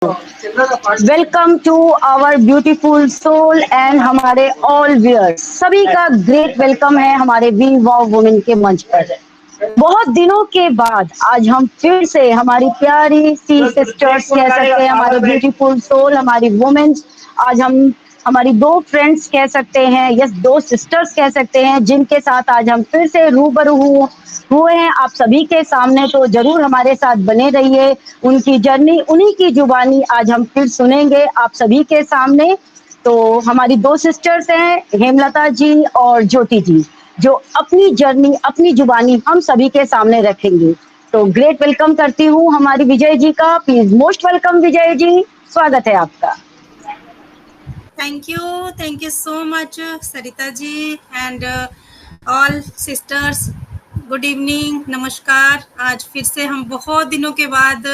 Welcome to our beautiful soul and हमारे all viewers सभी का ग्रेट वेलकम है हमारे वी वाव वुमेन के मंच पर। बहुत दिनों के बाद आज हम फिर से हमारी प्यारी सी सिस्टर्स कह सकते हैं, हमारे ब्यूटीफुल सोल, हमारी वुमेन्स, आज हम हमारी दो फ्रेंड्स कह सकते हैं, यस दो सिस्टर्स कह सकते हैं, जिनके साथ आज हम फिर से रूबरू हुए हैं आप सभी के सामने। तो जरूर हमारे साथ बने रहिए, उनकी जर्नी, उन्हीं की जुबानी आज हम फिर सुनेंगे आप सभी के सामने। तो हमारी दो सिस्टर्स हैं, हेमलता जी और ज्योति जी, जो अपनी जर्नी, अपनी जुबानी हम सभी के सामने रखेंगे। तो ग्रेट वेलकम करती हूँ हमारी विजय जी का। Please most welcome Vijay ji, स्वागत है आपका। Thank you so much Sarita ji and all sisters, good evening, नमस्कार। आज फिर से हम बहुत दिनों के बाद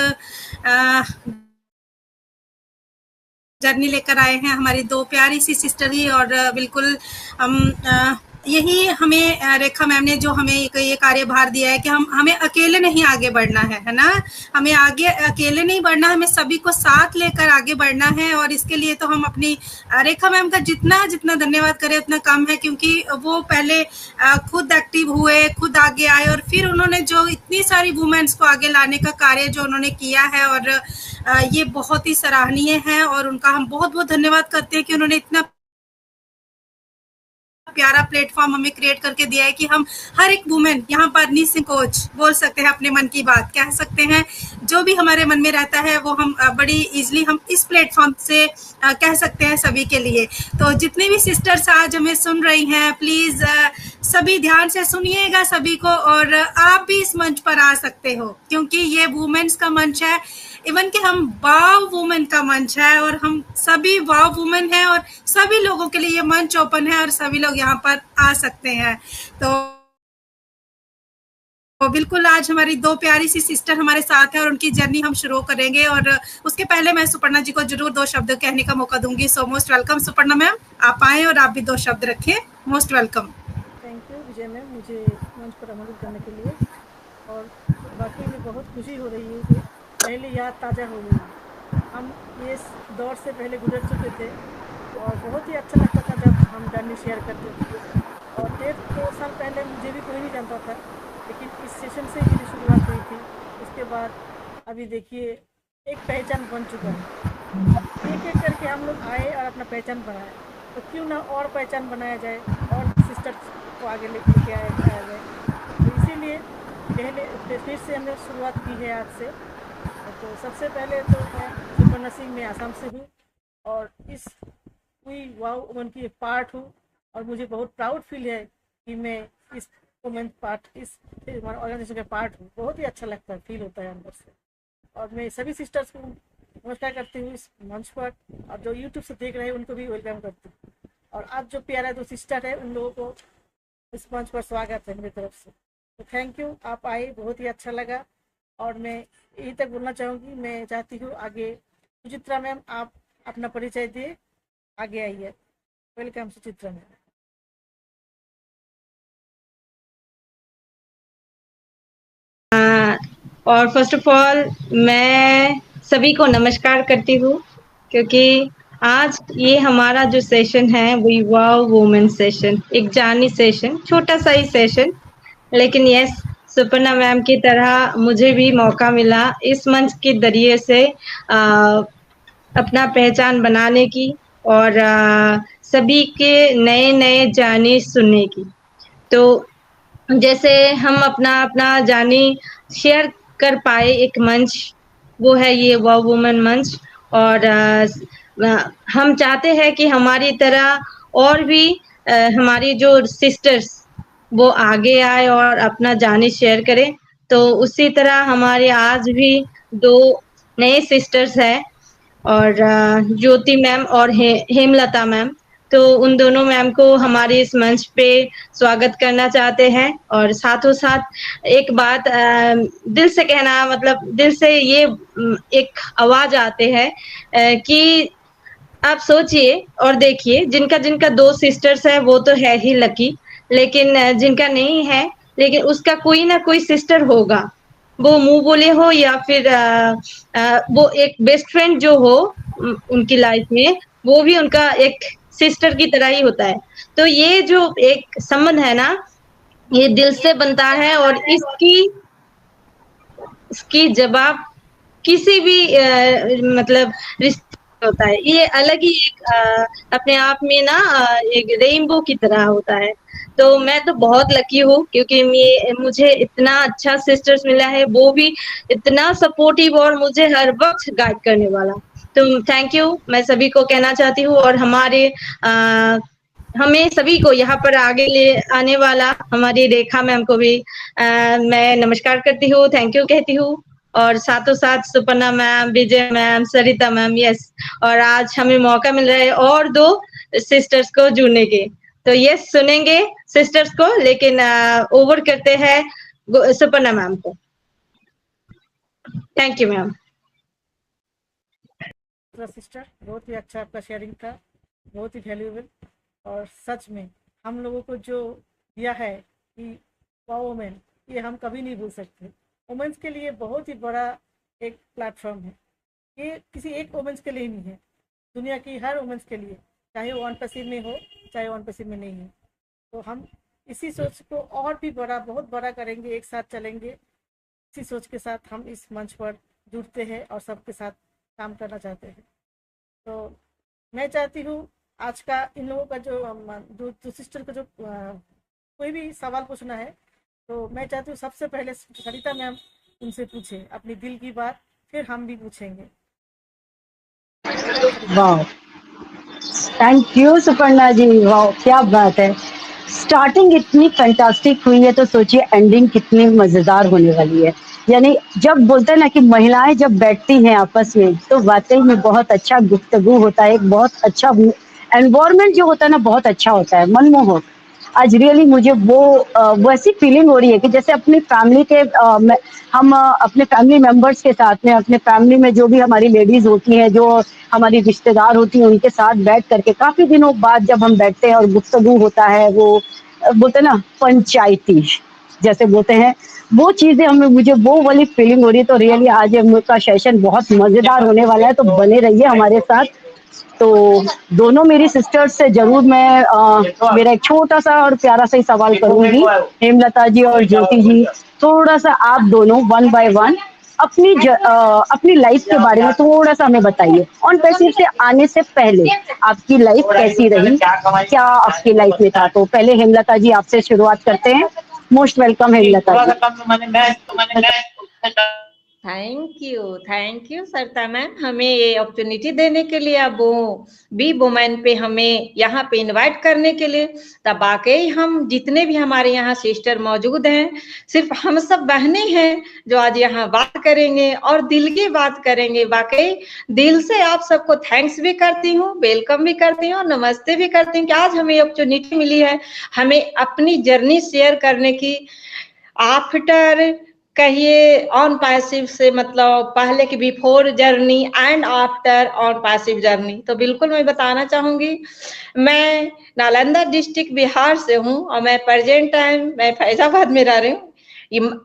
जर्नी लेकर आए हैं, हमारी दो प्यारी सी सिस्टर ही, और बिल्कुल हम यही हमें रेखा मैम ने जो हमें ये कार्यभार दिया है कि हमें अकेले नहीं आगे बढ़ना है ना, हमें आगे अकेले नहीं बढ़ना, हमें सभी को साथ लेकर आगे बढ़ना है। और इसके लिए तो हम अपनी रेखा मैम का जितना धन्यवाद करें उतना कम है, क्योंकि वो पहले खुद एक्टिव हुए, खुद आगे आए, और फिर उन्होंने जो इतनी सारी वुमेन्स को आगे लाने का कार्य जो उन्होंने किया है, और ये बहुत ही सराहनीय है। और उनका हम बहुत बहुत धन्यवाद करते हैं कि उन्होंने इतना प्यारा प्लेटफॉर्म हमें क्रिएट करके दिया है कि हम हर एक वुमेन यहाँ पर निसंकोच बोल सकते हैं, अपने मन की बात कह सकते हैं, जो भी हमारे मन में रहता है वो हम बड़ी इजीली हम इस प्लेटफॉर्म से कह सकते हैं सभी के लिए। तो जितने भी सिस्टर्स आज हमें सुन रही हैं, प्लीज सभी ध्यान से सुनिएगा सभी को, और आप भी इस मंच पर आ सकते हो, क्योंकि ये वुमेन्स का मंच है, इवन कि हम वाव वुमेन का मंच है, और हम सभी वाव वुमेन हैं, और सभी लोगों के लिए ये मंच ओपन है, और सभी लोग यहाँ पर आ सकते हैं। तो बिल्कुल आज हमारी दो प्यारी सी सिस्टर हमारे साथ है, और उनकी जर्नी हम शुरू करेंगे। और उसके पहले मैं सुपर्णा जी को जरूर दो शब्द कहने का मौका दूंगी। So most welcome Suparna ma'am, आप आए और आप भी दो शब्द रखें। Most welcome. Thank you Vijay ma'am, मुझे मंच पर आमंत्रित करने के लिए। और वाकई में बहुत खुशी हो रही है कि पहले याद ताज़ा हो गई। हम ये दौर से पहले गुजर चुके थे, और बहुत ही अच्छा लगता था जब हम जर्नी शेयर करते थे। और 1.5-2 साल पहले मुझे भी कोई नहीं जानता था, लेकिन इस सेशन से मेरी शुरुआत हुई थी। उसके बाद अभी देखिए एक पहचान बन चुका है। एक एक करके हम लोग आए और अपना पहचान बनाए, तो क्यों ना और पहचान बनाया जाए और सिस्टर्स को आगे लेके आया जाए। तो इसीलिए पहले फिर से हमने शुरुआत की है आज से। तो सबसे पहले तो मैं सुपर्णा सिंह, मैं आसाम से हूँ, और इस वी वाव वुमेन की एक पार्ट हूँ, और मुझे बहुत प्राउड फील है कि मैं इस वुमेन पार्ट, इस ऑर्गेनाइजेशन का पार्ट हूँ। बहुत ही अच्छा लगता है, फील होता है अंदर से। और मैं सभी सिस्टर्स को नमस्कार करती हूँ इस मंच पर, और जो यूट्यूब से देख रहे हैं उनको भी वेलकम करती हूँ। और आज जो प्यारा जो सिस्टर है उन लोगों को इस मंच पर स्वागत है मेरी तरफ से। तो थैंक यू, आप आए, बहुत ही अच्छा लगा। और मैं यही तक बोलना चाहूँगी, मैं चाहती हूँ आगे सुचित्रा मैम आप अपना परिचय दिए, आगे आइए। Welcome Suchitra ma'am. और फर्स्ट ऑफ ऑल मैं सभी को नमस्कार करती हूँ, क्योंकि आज ये हमारा जो सेशन है वी वाव वुमेन सेशन, एक जर्नी सेशन, छोटा सा ही सेशन, लेकिन यस सुपर्णा मैम की तरह मुझे भी मौका मिला इस मंच के जरिए से अपना पहचान बनाने की, और सभी के नए नए जर्नी सुनने की। तो जैसे हम अपना जर्नी शेयर कर पाए एक मंच, वो है ये वाव वुमेन मंच। और हम चाहते हैं कि हमारी तरह और भी हमारी जो सिस्टर्स वो आगे आए और अपना जर्नी शेयर करें। तो उसी तरह हमारे आज भी दो नए सिस्टर्स हैं, और ज्योति मैम और हेमलता मैम। तो उन दोनों मैम को हमारे इस मंच पे स्वागत करना चाहते हैं। और साथों साथ एक बात दिल से कहना, मतलब दिल से ये एक आवाज आते हैं कि आप सोचिए और देखिए, जिनका जिनका दो सिस्टर्स है वो तो है ही लकी, लेकिन जिनका नहीं है, लेकिन उसका कोई ना कोई सिस्टर होगा वो मुंह बोले हो या फिर वो एक बेस्ट फ्रेंड जो हो उनकी लाइफ में, वो भी उनका एक सिस्टर की तरह ही होता है। तो ये जो एक संबंध है ना, ये दिल से बनता है और इसकी जवाब किसी भी मतलब रिश्ते में होता है। ये अलग ही एक अपने आप में ना एक रेनबो की तरह होता है। तो मैं तो बहुत लकी हूँ क्योंकि मुझे इतना अच्छा सिस्टर्स मिला है, वो भी इतना सपोर्टिव और मुझे हर वक्त गाइड करने वाला। तो थैंक यू मैं सभी को कहना चाहती हूँ, और हमें सभी को यहाँ पर आगे ले आने वाला हमारी रेखा मैम को भी मैं नमस्कार करती हूँ, थैंक यू कहती हूँ। और साथों साथ सुपर्णा मैम, विजय मैम, सरिता मैम, यस, और आज हमें मौका मिल रहा है और 2 सिस्टर्स को जुड़ने के। तो यस, सुनेंगे सिस्टर्स को, लेकिन ओवर करते हैं सुपर्णा मैम को। Thank you ma'am. सिस्टर, बहुत ही अच्छा आपका शेयरिंग था, बहुत ही वैल्यूएबल। और सच में हम लोगों को जो दिया है कि वाओ वुमेन, ये हम कभी नहीं भूल सकते। वुमेन्स के लिए बहुत ही बड़ा एक प्लेटफॉर्म है, ये किसी एक वुमेन्स के लिए नहीं है, दुनिया की हर वुमेन्स के लिए, चाहे वो अनपसिव में हो चाहे वो अनपसिव में नहीं हो। तो हम इसी सोच को और भी बड़ा, बहुत बड़ा करेंगे, एक साथ चलेंगे। इसी सोच के साथ हम इस मंच पर जुड़ते हैं और सबके साथ काम करना चाहते हैं। तो मैं चाहती हूँ आज का इन लोगों का जो सिस्टर का जो कोई भी सवाल पूछना है, तो मैं चाहती हूँ सबसे पहले सरिता मैम उनसे पूछे अपनी दिल की बात, फिर हम भी पूछेंगे। वाह, थैंक यू सुपर्णा जी, वाह क्या बात है। स्टार्टिंग इतनी फैंटास्टिक हुई है, तो सोचिए एंडिंग कितनी मजेदार होने वाली है। यानी जब बोलते हैं ना कि महिलाएं जब बैठती हैं आपस में, तो वाकई में बहुत अच्छा गुफ्तगू होता है, एक बहुत अच्छा एनवायरनमेंट जो होता है ना, बहुत अच्छा होता है, मनमोहक। आज रियली मुझे वो वैसी फीलिंग हो रही है कि जैसे अपनी फैमिली के हम अपने फैमिली मेंबर्स के साथ में, अपने फैमिली में जो भी हमारी लेडीज होती हैं, जो हमारी रिश्तेदार होती हैं, उनके साथ बैठ करके काफी दिनों बाद जब हम बैठते हैं और गुफ्तगू होता है, वो बोलते हैं ना पंचायती जैसे बोलते हैं, वो चीजें हमें, मुझे वो वाली फीलिंग हो रही है। तो रियली आज हम लोग का सेशन बहुत मजेदार होने वाला है, तो बने रहिए हमारे साथ। तो दोनों मेरी सिस्टर्स से जरूर मैं मेरा एक छोटा सा और प्यारा सा ही सवाल करूंगी। हेमलता जी और ज्योति जी, थोड़ा सा आप दोनों वन बाय वन अपनी लाइफ के बारे में थोड़ा सा हमें बताइए। ऑन पैसिव से आने से पहले आपकी लाइफ कैसी रही, क्या आपकी लाइफ में था? तो पहले हेमलता जी आपसे शुरुआत करते हैं। Most welcome Hemlata ji. Thank you Sarita ma'am, हमें ये अपॉर्चुनिटी देने के लिए, अब वो बी वुमेन पे हमें यहाँ पे इनवाइट करने के लिए। तब वाकई हम जितने भी हमारे यहाँ सिस्टर मौजूद हैं, सिर्फ हम सब बहनें हैं जो आज यहाँ बात करेंगे और दिल की बात करेंगे। वाकई दिल से आप सबको थैंक्स भी करती हूँ, वेलकम भी करती हूँ, नमस्ते भी करती हूँ कि आज हमें अपॉर्चुनिटी मिली है हमें अपनी जर्नी शेयर करने की। आफ्टर कहिए ऑन पैसिव से, मतलब पहले की before journey and after on passive journey. तो बिल्कुल मैं बताना चाहूंगी, मैं नालंदा डिस्ट्रिक्ट बिहार से हूँ और मैं प्रेजेंट टाइम मैं फैजाबाद में रह रही हूँ।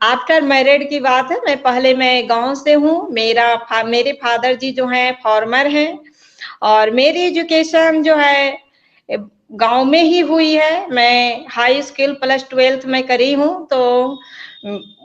आफ्टर मैरिड की बात है, मैं गांव से हूँ। मेरे फादर जी जो हैं फार्मर हैं और मेरी एजुकेशन जो है गांव में ही हुई है। मैं हाई स्कूल +12 में करी हूँ। तो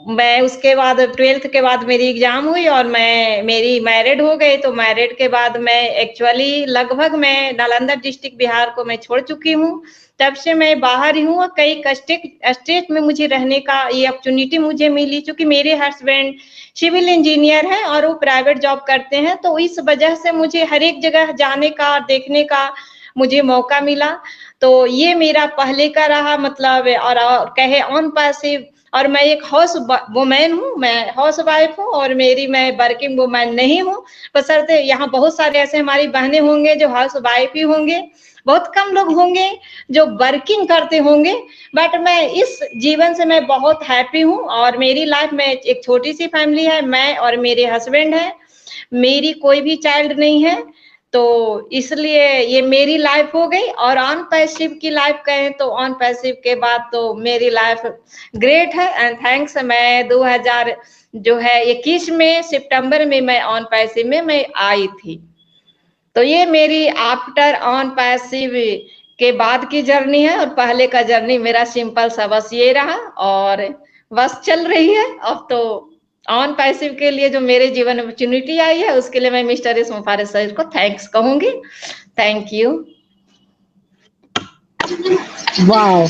मैं उसके बाद 12th के बाद मेरी एग्जाम हुई और मेरी मैरिड हो गई। तो मैरिड के बाद मैं एक्चुअली लगभग मैं नालंदा डिस्ट्रिक्ट बिहार को मैं छोड़ चुकी हूँ। तब से मैं बाहर ही हूँ और कई स्टेट में मुझे रहने का ये अपॉर्चुनिटी मुझे मिली, क्योंकि मेरे हस्बैंड सिविल इंजीनियर हैं और वो प्राइवेट जॉब करते हैं। तो इस वजह से मुझे हर एक जगह जाने का, देखने का मुझे मौका मिला। तो ये मेरा पहले का रहा, मतलब और कहे ऑन पैसिव। और मैं एक हाउस वुमेन हूँ, मैं हाउस वाइफ हूँ और मैं वर्किंग वुमेन नहीं हूँ। बशर्ते यहाँ बहुत सारे ऐसे हमारी बहनें होंगे जो हाउस वाइफ ही होंगे, बहुत कम लोग होंगे जो वर्किंग करते होंगे। बट मैं इस जीवन से मैं बहुत हैप्पी हूँ। और मेरी लाइफ में एक छोटी सी फैमिली है, मैं और मेरे हस्बैंड है, मेरी कोई भी चाइल्ड नहीं है। तो इसलिए ये मेरी लाइफ हो गई। और ऑन पैसिव की लाइफ कहें तो ऑन पैसिव के बाद तो मेरी लाइफ ग्रेट है एंड थैंक्स। मैं 2021 में सितंबर में मैं ऑन पैसिव में मैं आई थी। तो ये मेरी आफ्टर ऑन पैसिव के बाद की जर्नी है और पहले का जर्नी मेरा सिंपल सा बस ये रहा और बस चल रही है। अब तो ऑन पैसिव के लिए जो मेरे जीवन में अपॉर्चुनिटी आई है उसके लिए मैं मिस्टर रेशमा फारिस सर को थैंक्स कहूंगी। Thank you. वाह,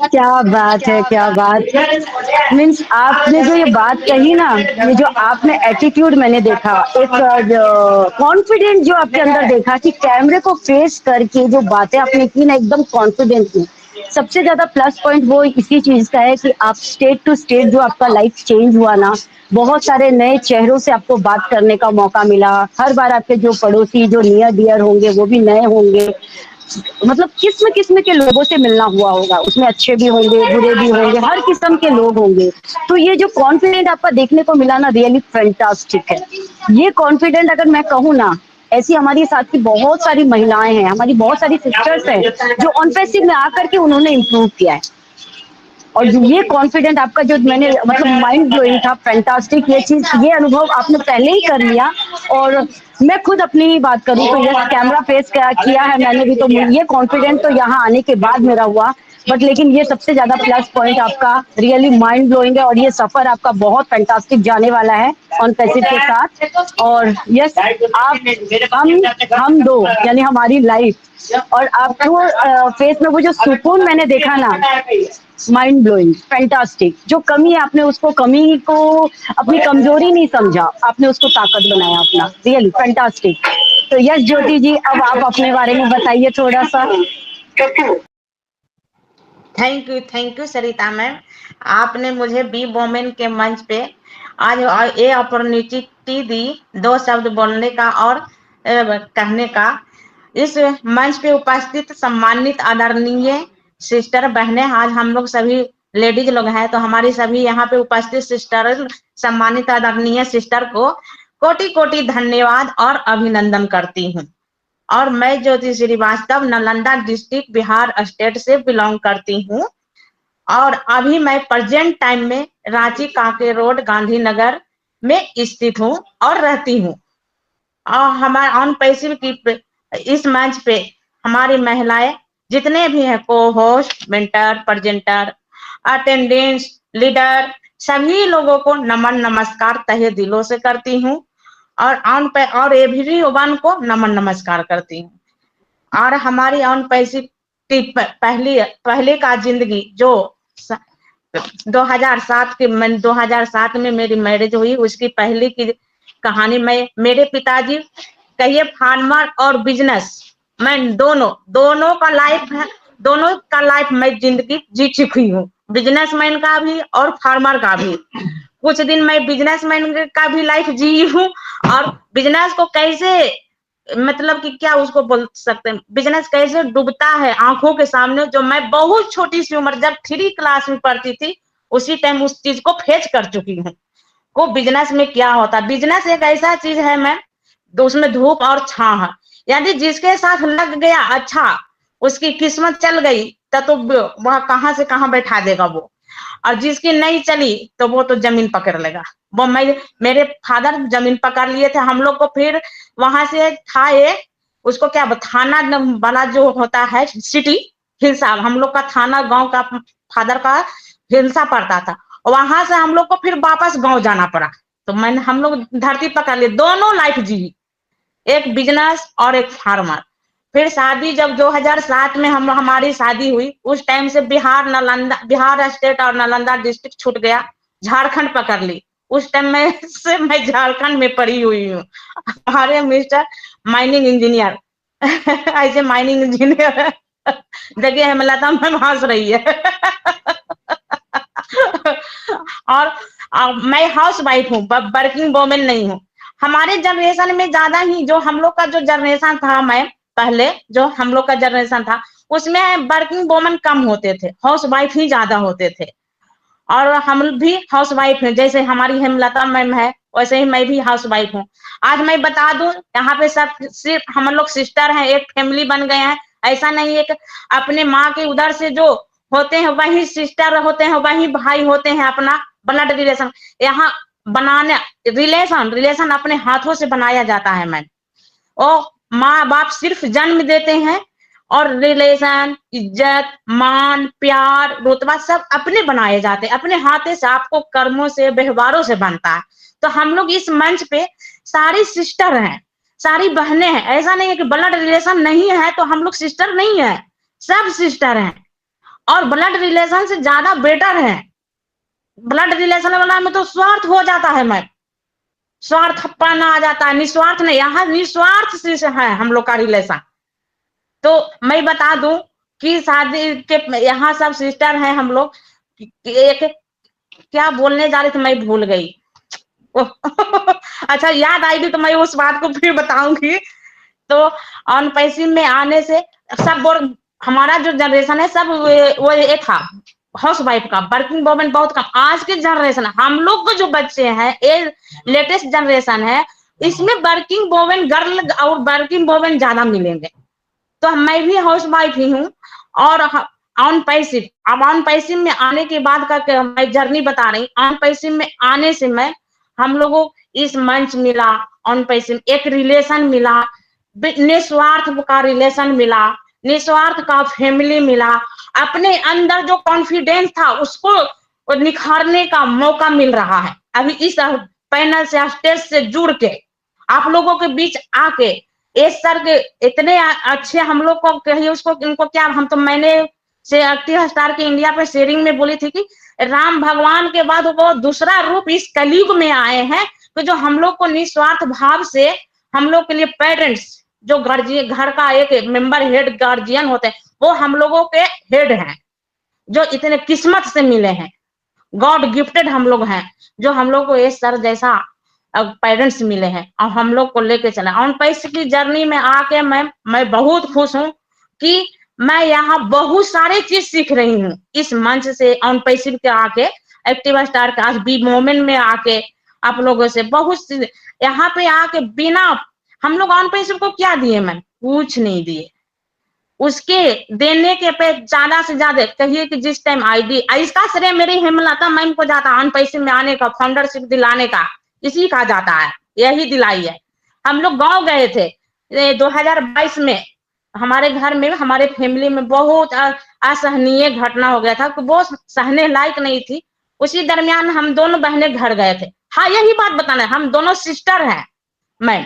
क्या बात है, क्या बात है। मीन्स आपने जो ये बात कही ना, ये जो आपने एटीट्यूड मैंने देखा, एक कॉन्फिडेंट जो आपके अंदर देखा कि कैमरे को फेस करके जो बातें आपने की ना, एकदम कॉन्फिडेंट की। सबसे ज्यादा प्लस पॉइंट वो इसी चीज का है कि आप स्टेट टू स्टेट जो आपका लाइफ चेंज हुआ ना, बहुत सारे नए चेहरों से आपको बात करने का मौका मिला। हर बार आपके जो पड़ोसी, जो नियर डियर होंगे, वो भी नए होंगे। मतलब किस्म किस्म के लोगों से मिलना हुआ होगा, उसमें अच्छे भी होंगे, बुरे भी होंगे, हर किस्म के लोग होंगे। तो ये जो कॉन्फिडेंट आपका देखने को मिला ना, रियली फैंटास्टिक है। ये कॉन्फिडेंट अगर मैं कहूँ ना, ऐसी हमारी साथ की बहुत सारी महिलाएं हैं, हमारी बहुत सारी सिस्टर्स हैं जो ऑन पैसिव में आकर के उन्होंने इम्प्रूव किया है। और ये कॉन्फिडेंट आपका जो मैंने मतलब माइंड ब्लोइंग था, फैंटास्टिक। ये चीज, ये अनुभव आपने पहले ही कर लिया। और मैं खुद अपनी ही बात करूं तो ये कैमरा फेस किया है मैंने भी, तो ये कॉन्फिडेंट तो यहाँ आने के बाद मेरा हुआ। बट लेकिन ये सबसे ज्यादा प्लस पॉइंट आपका रियली माइंड ब्लोइंग है। और ये सफर आपका बहुत फैंटास्टिक जाने वाला है ऑन पैसिव के साथ। और यस, आप हम दो यानी हमारी लाइफ और आपको फेस में वो जो सुकून मैंने देखा ना, माइंड ब्लोइंग, फैंटास्टिक। जो कमी है आपने उसको कमी को अपनी कमजोरी नहीं समझा, आपने उसको ताकत बनाया अपना, रियली फैंटास्टिक। तो यस ज्योति जी, अब आप अपने बारे में बताइए थोड़ा सा। थैंक यू सरिता मैम, आपने मुझे बी वोमेन के मंच पे आज ये अपॉर्चुनिटी दी 2 शब्द बोलने का और कहने का। इस मंच पे उपस्थित सम्मानित आदरणीय सिस्टर बहनें, आज हम लोग सभी लेडीज लोग हैं, तो हमारी सभी यहाँ पे उपस्थित सिस्टर, सम्मानित आदरणीय सिस्टर को कोटि कोटि धन्यवाद और अभिनंदन करती हूँ। और मैं ज्योति श्रीवास्तव नालंदा डिस्ट्रिक्ट बिहार स्टेट से बिलोंग करती हूँ। और अभी मैं प्रेजेंट टाइम में रांची कांके रोड गांधीनगर में स्थित हूँ और रहती हूँ। और हमारे ऑन पैसिव की इस मंच पे हमारी महिलाएं जितने भी हैं, को host, mentor, presenter, attendance, leader, सभी लोगों को नमन नमस्कार तहे दिलों से करती हूँ। और एवरीवन को नमन नमस्कार करती हूँ। और हमारी ऑन पैसिव की पहले का जिंदगी जो 2007 में मेरी मैरिज हुई, उसकी पहले की कहानी, मैं मेरे पिताजी कहिए फार्मर और बिजनेस मैन दोनों का लाइफ मैं जिंदगी जी चुकी हूँ, बिजनेसमैन का भी और फार्मर का भी। कुछ दिन मैं बिजनेसमैन का भी लाइफ जी हूँ। और बिजनेस को कैसे, मतलब कि क्या उसको बोल सकते हैं, बिजनेस कैसे डूबता है आंखों के सामने, जो मैं बहुत छोटी सी उम्र जब 3 क्लास में पढ़ती थी उसी टाइम उस चीज को फेस कर चुकी हूँ। को बिजनेस में क्या होता है। बिजनेस एक ऐसा चीज है मैम, तो उसमें धूप और छां है। यानी जिसके साथ लग गया अच्छा, उसकी किस्मत चल गई तो वह कहाँ से कहाँ बैठा देगा वो, और जिसकी नहीं चली तो वो तो जमीन पकड़ लेगा। वो मेरे फादर जमीन पकड़ लिए थे हम लोग को। फिर वहां से था ये, उसको क्या थाना वाला जो होता है सिटी हिलसा, हम लोग का थाना गांव का फादर का हिलसा पड़ता था, वहां से हम लोग को फिर वापस गांव जाना पड़ा। तो हम लोग धरती पकड़ लिए, दोनों लाइफ जी, एक बिजनेस और एक फार्मर। फिर शादी जब 2007 में हमारी शादी हुई, उस टाइम से बिहार स्टेट और नालंदा डिस्ट्रिक्ट छूट गया, झारखंड पकड़ ली। उस टाइम मैं झारखंड में पढ़ी हुई हूँ। हमारे मिस्टर माइनिंग इंजीनियर ऐसे माइनिंग इंजीनियर जगह है, मिला था मैं हंस रही है और मैं हाउस वाइफ हूँ, वर्किंग वोमेन नहीं हूँ। हमारे जनरेशन में ज्यादा ही, जो हम लोग का जो जनरेशन था, मैं पहले जो हम लोग का जनरेशन था, उसमें वर्किंग वोमेन कम होते थे, हाउस वाइफ ही ज्यादा होते थे। और हम भी हाउस वाइफ हैं, जैसे हमारी हेमलता मैम है, वैसे ही मैं भी हाउस वाइफ हूँ। आज मैं बता दूं, यहाँ पे सब सिर्फ हम लोग सिस्टर हैं, एक फैमिली बन गए हैं। ऐसा नहीं है कि अपने माँ के उधर से जो होते हैं वही सिस्टर होते हैं, वही भाई होते हैं, अपना ब्लड रिलेशन। यहाँ बनाने रिलेशन अपने हाथों से बनाया जाता है मैम। और माँ बाप सिर्फ जन्म देते हैं और रिलेशन, इज्जत, मान, प्यार, रुतबा सब अपने बनाए जाते हैं, अपने हाथे से, आपको कर्मों से, व्यवहारों से बनता है। तो हम लोग इस मंच पे सारी सिस्टर हैं, सारी बहनें हैं। ऐसा नहीं है कि ब्लड रिलेशन नहीं है तो हम लोग सिस्टर नहीं है, सब सिस्टर हैं। और ब्लड रिलेशन से ज्यादा बेटर है। ब्लड रिलेशन वाला में तो स्वार्थ हो जाता है मैम, स्वार्थपन आ जाता है, निस्वार्थ नहीं। यहाँ निस्वार्थ से है हम लोग का रिलेशन। तो मैं बता दूं कि शादी के यहाँ सब सिस्टर हैं हम लोग। एक क्या बोलने जा रही थी मैं भूल गई। अच्छा याद आएगी तो मैं उस बात को फिर बताऊंगी। तो ऑन पैसिव में आने से सब हमारा जो जनरेशन है सब वो ये था हाउस वाइफ का, वर्किंग वुमेन बहुत कम। आज के जनरेशन हम लोग को जो बच्चे हैं, ये लेटेस्ट जनरेशन है, इसमें वर्किंग वुमेन गर्ल और वर्किंग वुमेन ज्यादा मिलेंगे। तो मैं भी हाउस वाइफ ही हूँ और ऑन पैसिव। अब ऑन पैसिव में आने के बाद का मैं जर्नी बता रही। ऑन पैसिव में आने से मैं हम लोगों इस मंच मिला, ऑन पैसिव एक रिलेशन मिला, निस्वार्थ का रिलेशन मिला, निस्वार्थ का फैमिली मिला। अपने अंदर जो कॉन्फिडेंस था उसको निखारने का मौका मिल रहा है। अभी इस पैनल से, स्टेज से जुड़ के आप लोगों के बीच आके ये सर के इतने अच्छे हम लोग को कहिए उसको, इनको क्या, हम तो मैंने से एक्टिव स्टार के इंडिया पे शेयरिंग में बोली थी कि राम भगवान के बाद वो दूसरा रूप इस कलयुग में आए हैं, तो जो हम लोग को निस्वार्थ भाव से हम लोग के लिए पेरेंट्स, जो घर का एक मेंबर हेड गार्जियन होते हैं, वो हम लोगों के हेड हैं, जो इतने किस्मत से मिले हैं, गॉड गिफ्टेड हम लोग हैं, जो हम लोग को ये सर जैसा पेरेंट्स मिले हैं और हम लोग को लेके चले। ऑन पैसिव की जर्नी में आके मैं बहुत खुश हूँ कि मैं यहाँ बहुत सारे चीज सीख रही हूँ इस मंच से। ऑन पैसिव के आके, एक्टिव स्टार का बी मोमेंट में आके आप लोगों से बहुत यहाँ पे आके बिना हम लोग ऑन पैसिव को क्या दिए मैम, कुछ नहीं दिए। उसके देने के पे ज्यादा से ज्यादा कहिए कि जिस टाइम आईडी, इसका श्रेय मेरी हेमलता मैम को जाता है। ऑन पैसिव में आने का, फाउंडरशिप दिलाने का इसी का जाता है, यही दिलाई है। हम लोग गांव गए थे 2022 में, हमारे घर में, हमारे फैमिली में बहुत असहनीय घटना हो गया था, वो सहने लायक नहीं थी। उसी दरमियान हम दोनों बहनें घर गए थे। हाँ यही बात बताना, हम दोनों सिस्टर हैं मैम।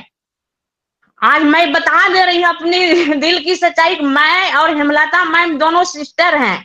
आज मैं बता दे रही हूँ अपनी दिल की सच्चाई, मैं और हेमलता मैम दोनों सिस्टर हैं।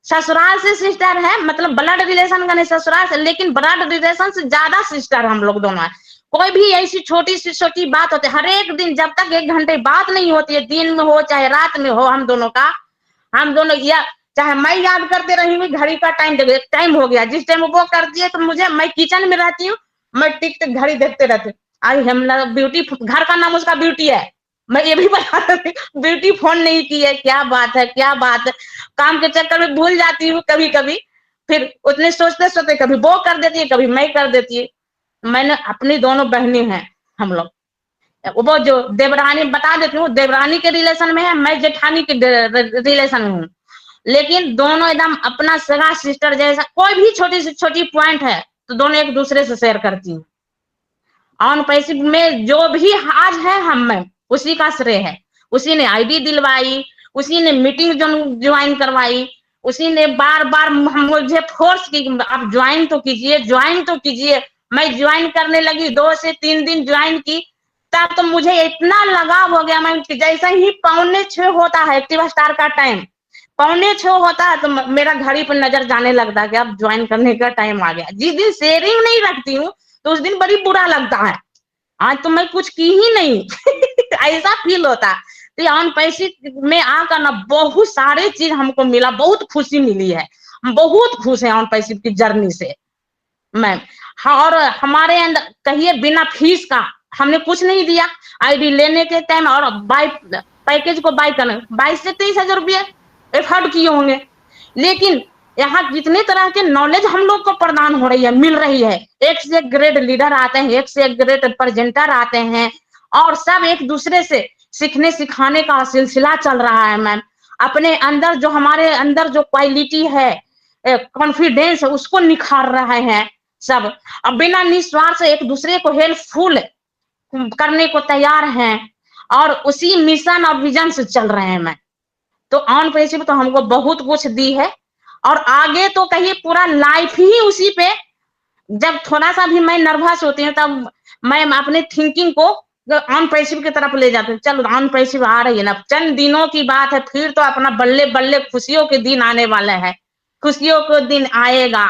ससुराल से सिस्टर है, मतलब ब्लड रिलेशन का नहीं ससुराल से, लेकिन ब्लड रिलेशन से ज्यादा सिस्टर हम लोग दोनों हैं। कोई भी ऐसी छोटी सी छोटी बात होती है, हर एक दिन जब तक 1 घंटे बात नहीं होती है, दिन में हो चाहे रात में हो, हम दोनों या चाहे मैं याद करते रही हूँ घड़ी का टाइम हो गया, जिस टाइम वो करती है तो मुझे, मैं किचन में रहती हूँ, मैं टिक टिक घड़ी देखते रहती हूँ। आज हम ब्यूटी, घर का नाम उसका ब्यूटी है, मैं ये भी बता रही हूँ, ब्यूटी फोन नहीं की है। क्या बात है, क्या बात है। काम के चक्कर में भूल जाती हूँ कभी कभी, फिर उतने सोचते सोचते कभी वो कर देती है, कभी मैं कर देती है। मैंने अपनी दोनों बहनें हैं हम लोग। वो जो देवरानी बता देती हूँ, देवरानी के रिलेशन में है, मैं जेठानी के रिलेशन में हूँ, लेकिन दोनों एकदम अपना सगा सिस्टर जैसा। कोई भी छोटी से छोटी पॉइंट है तो दोनों एक दूसरे से शेयर करती हूँ। ऑन पैसिव में जो भी आज है हम उसी का श्रेय है। उसी ने आईडी दिलवाई, उसी ने मीटिंग ज्वाइन करवाई, उसी ने बार बार मुझे फोर्स की, आप ज्वाइन तो कीजिए, ज्वाइन तो कीजिए। मैं ज्वाइन करने लगी, 2 से 3 दिन ज्वाइन की, तब तो मुझे इतना लगाव हो गया मैम कि जैसे ही 5:45 होता है एक्टिव स्टार का टाइम, 5:45 होता है तो मेरा घड़ी पर नजर जाने लगता है कि अब ज्वाइन करने का टाइम आ गया। जिस दिन शेयरिंग नहीं रखती हूँ तो उस दिन बड़ी बुरा लगता है, आज तो मैं कुछ की ही नहीं ऐसा फील होता। तो ऑन पैसिव में आकर ना बहुत सारे चीज हमको मिला, बहुत खुशी मिली है, हम बहुत खुश हैं ऑन पैसिव की जर्नी से मैम। हाँ, और हमारे अंदर कहिए बिना फीस का हमने कुछ नहीं दिया। आईडी लेने के टाइम और बाय पैकेज को बाय करने 22 से 23 हजार रुपये एफर्ट किए होंगे, लेकिन यहाँ जितने तरह के नॉलेज हम लोग को प्रदान हो रही है, मिल रही है। एक से एक ग्रेट लीडर आते हैं, एक से एक ग्रेट प्रेजेंटर आते हैं, और सब एक दूसरे से सीखने सिखाने का सिलसिला चल रहा है मैम। अपने अंदर जो हमारे अंदर जो क्वालिटी है, कॉन्फिडेंस है, उसको निखार रहे हैं सब। अब बिना निस्वार्थ से एक दूसरे को हेल्पफुल करने को तैयार हैं, और उसी मिशन और विजन से चल रहे हैं मैम। तो ऑन प्रिंसिपल तो हमको बहुत कुछ दी है, और आगे तो कहिए पूरा लाइफ ही उसी पे। जब थोड़ा सा भी मैं नर्वस होती हूँ तब मैं अपने थिंकिंग को ऑन प्रिंसिपल की तरफ ले जाते हैं। चलो ऑन प्रिंसिपल आ रही है ना, चंद दिनों की बात है, फिर तो अपना बल्ले बल्ले खुशियों के दिन आने वाले हैं, खुशियों को दिन आएगा।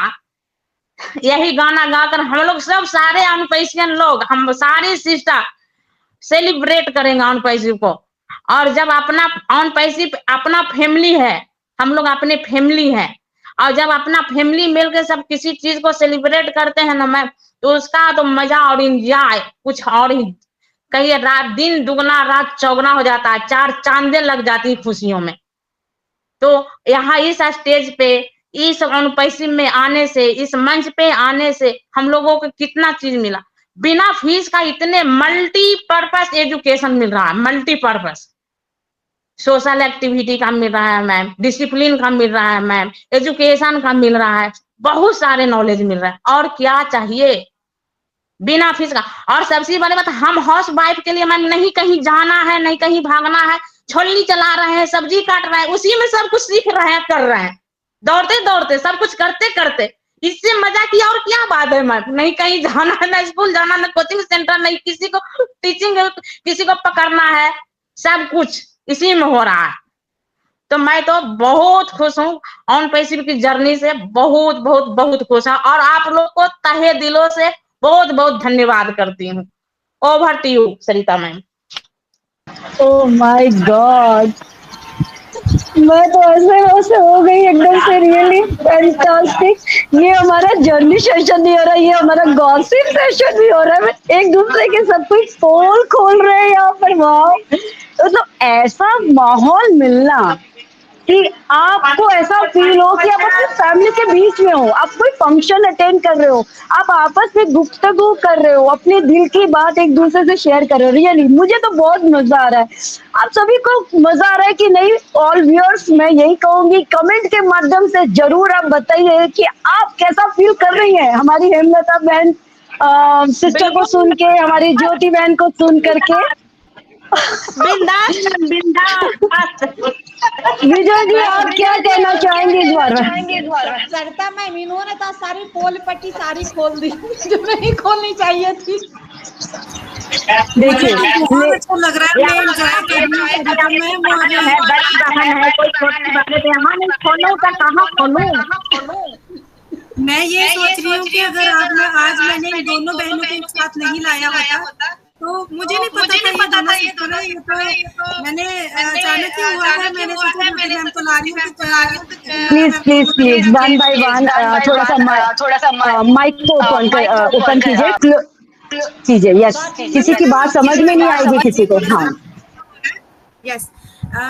यही गाना गाकर हम लोग सब सारे अनपैसियन लोग, हम सारी सिस्टर सेलिब्रेट करेंगे ऑन पैसिव को। और जब अपना ऑन पैसिव अपना फैमिली है, हम लोग अपने फैमिली है, और जब अपना फैमिली मिलकर सब किसी चीज को सेलिब्रेट करते हैं ना मैम, तो उसका तो मजा और इंजॉय कुछ और ही। कहिए रात दिन दुगना रात चौगुना हो जाता है, 4 चांदे लग जाती है खुशियों में। तो यहाँ इस स्टेज पे, इस ऑन पैसिव में आने से, इस मंच पे आने से हम लोगों को कितना चीज मिला। बिना फीस का इतने मल्टीपर्पस एजुकेशन मिल रहा है, मल्टीपर्पस सोशल एक्टिविटी का मिल रहा है मैम, डिसिप्लिन का मिल रहा है मैम, एजुकेशन का मिल रहा है, बहुत सारे नॉलेज मिल रहा है। और क्या चाहिए बिना फीस का। और सबसे बड़ी बात, हम हाउस वाइफ के लिए मैम नहीं कहीं जाना है, नहीं कहीं भागना है, छोलनी चला रहे हैं, सब्जी काट रहे हैं, उसी में सब कुछ सीख रहे हैं, कर रहे हैं, दौड़ते दौड़ते सब कुछ करते करते। इससे मजा की और क्या बात है मैम। नहीं कहीं जाना है, ना स्कूल जाना, ना कोचिंग सेंटर, नहीं किसी को टीचिंग, किसी को पकड़ना है, सब कुछ इसी में हो रहा है। तो मैं तो बहुत खुश हूँ ऑन पैसिव की जर्नी से, बहुत बहुत बहुत खुश हूँ। और आप लोग को तहे दिलों से बहुत बहुत धन्यवाद करती हूँ। Over to you Sarita ma'am. Oh my God, मैं तो ऐसे वैसे हो गई एकदम से, रियली फैंटास्टिक। ये हमारा जर्नी सेशन नहीं हो रहा, ये हमारा गॉसिप सेशन भी हो रहा है। मैं एक दूसरे के सब कुछ पोल खोल रहे हैं यहाँ पर। वाह, मतलब ऐसा माहौल मिलना कि आपको ऐसा फील हो कि आप अपनी फैमिली के बीच में हो, आप कोई फंक्शन अटेंड कर रहे हो, आप आपस में गुफ्तगू कर रहे हो, अपने दिल की बात एक दूसरे से शेयर कर रहे हो। रियली मुझे तो बहुत मजा आ रहा है। आप सभी को मजा आ रहा है कि नहीं? ऑल व्यूअर्स, मैं यही कहूंगी कमेंट के माध्यम से जरूर आप बताइए कि आप कैसा फील कर रही हैं हमारी हेमलता बहन सिस्टर को सुन के, हमारी ज्योति बहन को सुन करके। बिंदास बिंदास। विजय जी, आप क्या कहना चाहेंगे इस बार में? सरिता मैम, इन्होंने तो सारी पोल पट्टी सारी खोल दी जो नहीं खोलनी चाहिए थी। देखिए बहुत अच्छा लग रहा है, मैं एंजॉय कर रही हूँ। मैं ये सोच रही हूँ कि अगर आज मैंने इन दोनों बहनों को एक साथ नहीं लाया होता तो मुझे नहीं पता था ये दोनों सिस्टर है। ये तो मैंने अचानक ही हुआ है, मैंने सोचा ज्योति मैम को ला रही हूँ। Please please please one by one थोड़ा सा माइक को ओपन कीजिए। यस, किसी की बात समझ में नहीं आएगी किसी को। हाँ यस,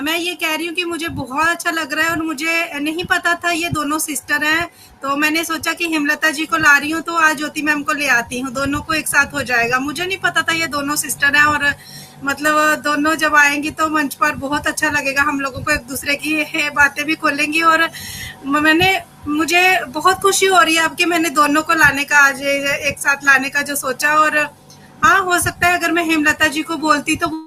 मैं ये कह रही हूँ कि मुझे बहुत अच्छा लग रहा है, और मुझे नहीं पता था ये दोनों सिस्टर हैं। तो मैंने सोचा कि हेमलता जी को ला रही हूँ तो आज ज्योति मैम को ले आती हूँ, दोनों को एक साथ हो जाएगा। मुझे नहीं पता था ये दोनों सिस्टर हैं, और मतलब दोनों जब आएंगी तो मंच पर बहुत अच्छा लगेगा। हम लोगों को एक दूसरे की बातें भी खोलेंगी, और मुझे बहुत खुशी हो रही है अब कि मैंने दोनों को लाने का, आज एक साथ लाने का जो सोचा। और हाँ, हो सकता है अगर मैं हेमलता जी को बोलती तो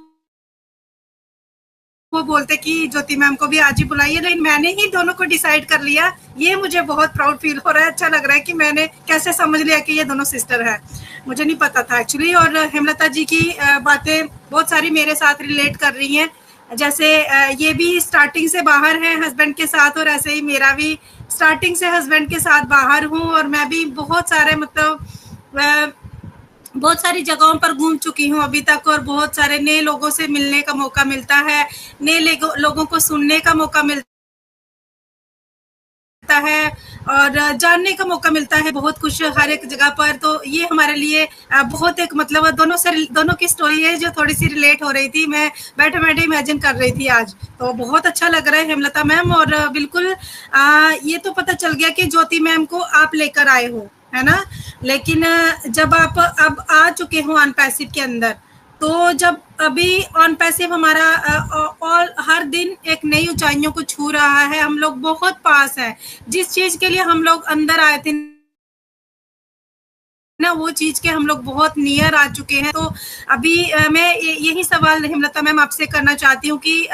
वो बोलते कि ज्योति मैम को भी आज ही बुलाइए, लेकिन मैंने ही दोनों को डिसाइड कर लिया। ये मुझे बहुत प्राउड फील हो रहा है, अच्छा लग रहा है कि मैंने कैसे समझ लिया कि ये दोनों सिस्टर है। मुझे नहीं पता था एक्चुअली। और हेमलता जी की बातें बहुत सारी मेरे साथ रिलेट कर रही हैं। जैसे ये भी स्टार्टिंग से बाहर है हस्बैंड के साथ, और ऐसे ही मेरा भी स्टार्टिंग से हस्बैंड के साथ बाहर हूँ। और मैं भी बहुत सारे बहुत सारी जगहों पर घूम चुकी हूँ अभी तक, और बहुत सारे नए लोगों से मिलने का मौका मिलता है, नए लोगों को सुनने का मौका मिलता है। और जानने का मौका मिलता है बहुत कुछ हर एक जगह पर। तो ये हमारे लिए बहुत एक मतलब दोनों की स्टोरी है जो थोड़ी सी रिलेट हो रही थी। मैं बैठे बैठे इमेजिन कर रही थी आज, तो बहुत अच्छा लग रहा है हेमलता मैम। और बिल्कुल ये तो पता चल गया कि ज्योति मैम को आप लेकर आए हो, है ना। लेकिन जब आप अब आ चुके हो ऑन पैसिव के अंदर, तो जब अभी ऑन पैसिव हमारा और हर दिन एक नई ऊंचाइयों को छू रहा है, हम लोग बहुत पास हैं। जिस चीज के लिए हम लोग अंदर आए थे ना, वो चीज के हम लोग बहुत नियर आ चुके हैं। तो अभी मैं यही सवाल हेमलता मैम आपसे करना चाहती हूँ कि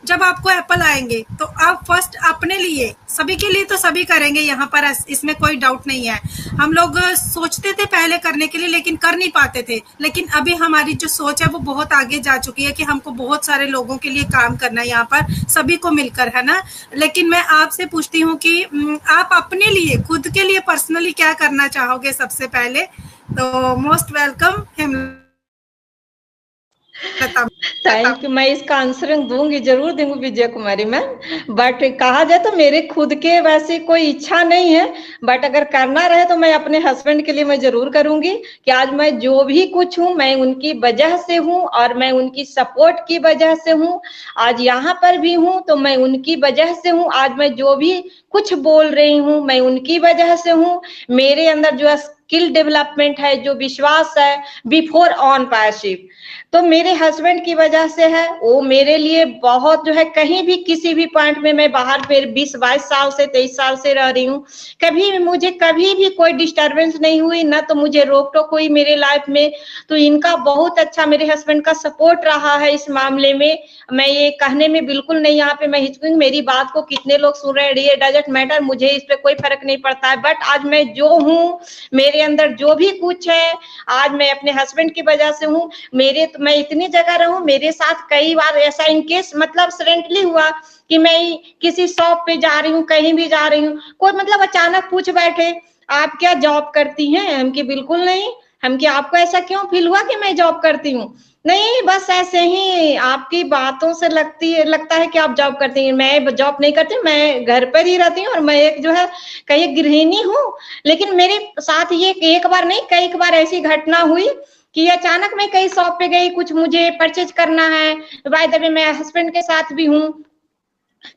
जब आपको एप्पल आएंगे तो आप फर्स्ट अपने लिए, सभी के लिए तो सभी करेंगे यहाँ पर, इसमें कोई डाउट नहीं है। हम लोग सोचते थे पहले करने के लिए लेकिन कर नहीं पाते थे, लेकिन अभी हमारी जो सोच है वो बहुत आगे जा चुकी है कि हमको बहुत सारे लोगों के लिए काम करना है यहाँ पर, सभी को मिलकर, है ना। लेकिन मैं आपसे पूछती हूँ कि आप अपने लिए, खुद के लिए पर्सनली क्या करना चाहोगे सबसे पहले। तो most welcome Hemlata. Thank you. मैं इसका आंसर दूंगी, जरूर दूंगी विजय कुमारी मैम। बट कहा जाए तो मेरे खुद के वैसे कोई इच्छा नहीं है, बट अगर करना रहे तो मैं अपने हस्बैंड के लिए मैं जरूर करूंगी कि आज मैं जो भी कुछ हूँ मैं उनकी वजह से हूँ और मैं उनकी सपोर्ट की वजह से हूँ। आज यहाँ पर भी हूँ तो मैं उनकी वजह से हूँ। आज मैं जो भी कुछ बोल रही हूँ मैं उनकी वजह से हूँ। मेरे अंदर जो स्किल डेवलपमेंट है, जो विश्वास है बिफोर ऑन पैसिव, तो मेरे हस्बैंड की वजह से है। वो मेरे लिए बहुत जो है, कहीं भी किसी भी पॉइंट में, मैं बाहर फिर 20-22 साल से 23 साल से रह रही हूँ, कभी भी मुझे कभी भी कोई डिस्टरबेंस नहीं हुई, ना तो मुझे रोक टोक हुई मेरे लाइफ में। तो इनका बहुत अच्छा, मेरे हस्बैंड का सपोर्ट रहा है इस मामले में। मैं ये कहने में बिल्कुल नहीं यहाँ पे मैं हिचकूंगी। मेरी बात को कितने लोग सुन रहे हैं ये डजंट मैटर, मुझे इस पे कोई फर्क नहीं पड़ता है। बट आज मैं जो हूँ, मेरे अंदर जो भी कुछ है, आज मैं अपने हस्बैंड की वजह से हूँ। मैं इतनी जगह रहूं, मेरे साथ कई बार ऐसा इनकेस मतलब सडनली हुआ कि मैं किसी शॉप पे जा रही हूँ, कहीं भी जा रही हूँ, कोई मतलब अचानक पूछ बैठे आप क्या जॉब करती हैं? हम कि बिल्कुल नहीं। हम कि आपको ऐसा क्यों फील हुआ कि मैं जॉब करती हूँ? नहीं, बस ऐसे ही आपकी बातों से लगता है कि आप जॉब करती हैं। मैं जॉब नहीं करती, मैं घर पर ही रहती हूँ और मैं एक जो है कहीं गृहिणी हूँ। लेकिन मेरे साथ ये एक बार नहीं कई बार ऐसी घटना हुई कि अचानक मैं कहीं शॉप पे गई, कुछ मुझे परचेज करना है, बाय द वे मैं हस्बैंड के साथ भी हूँ।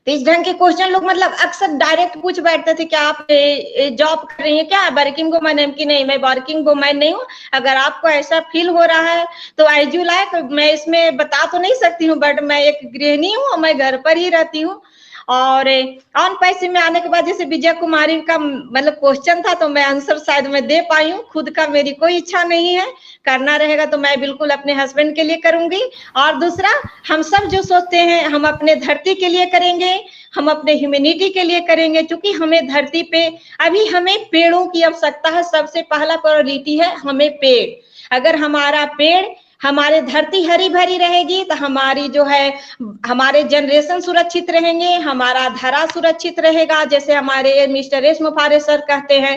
तो इस ढंग के क्वेश्चन लोग मतलब अक्सर डायरेक्ट पूछ बैठते थे कि आप जॉब कर रही हैं क्या, वर्किंग वुमन है? कि नहीं, मैं वर्किंग वुमन नहीं हूँ। अगर आपको ऐसा फील हो रहा है तो एज यू लाइक, मैं इसमें बता तो नहीं सकती हूँ, बट मैं एक गृहिणी हूँ, मैं घर पर ही रहती हूँ। और ऑन पैसिव में आने के बाद जैसे विजय कुमारी का मतलब क्वेश्चन था, तो मैं आंसर शायद मैं दे पाई हूँ। खुद का मेरी कोई इच्छा नहीं है, करना रहेगा तो मैं बिल्कुल अपने हस्बैंड के लिए करूंगी। और दूसरा, हम सब जो सोचते हैं हम अपने धरती के लिए करेंगे, हम अपने ह्यूमैनिटी के लिए करेंगे, क्योंकि हमें धरती पे अभी हमें पेड़ों की आवश्यकता है। सबसे पहला प्रायोरिटी है हमें पेड़। अगर हमारा पेड़, हमारे धरती हरी भरी रहेगी तो हमारी जो है हमारे जनरेशन सुरक्षित रहेंगे, हमारा धरा सुरक्षित रहेगा। जैसे हमारे मिस्टर एस मुफारे सर कहते हैं,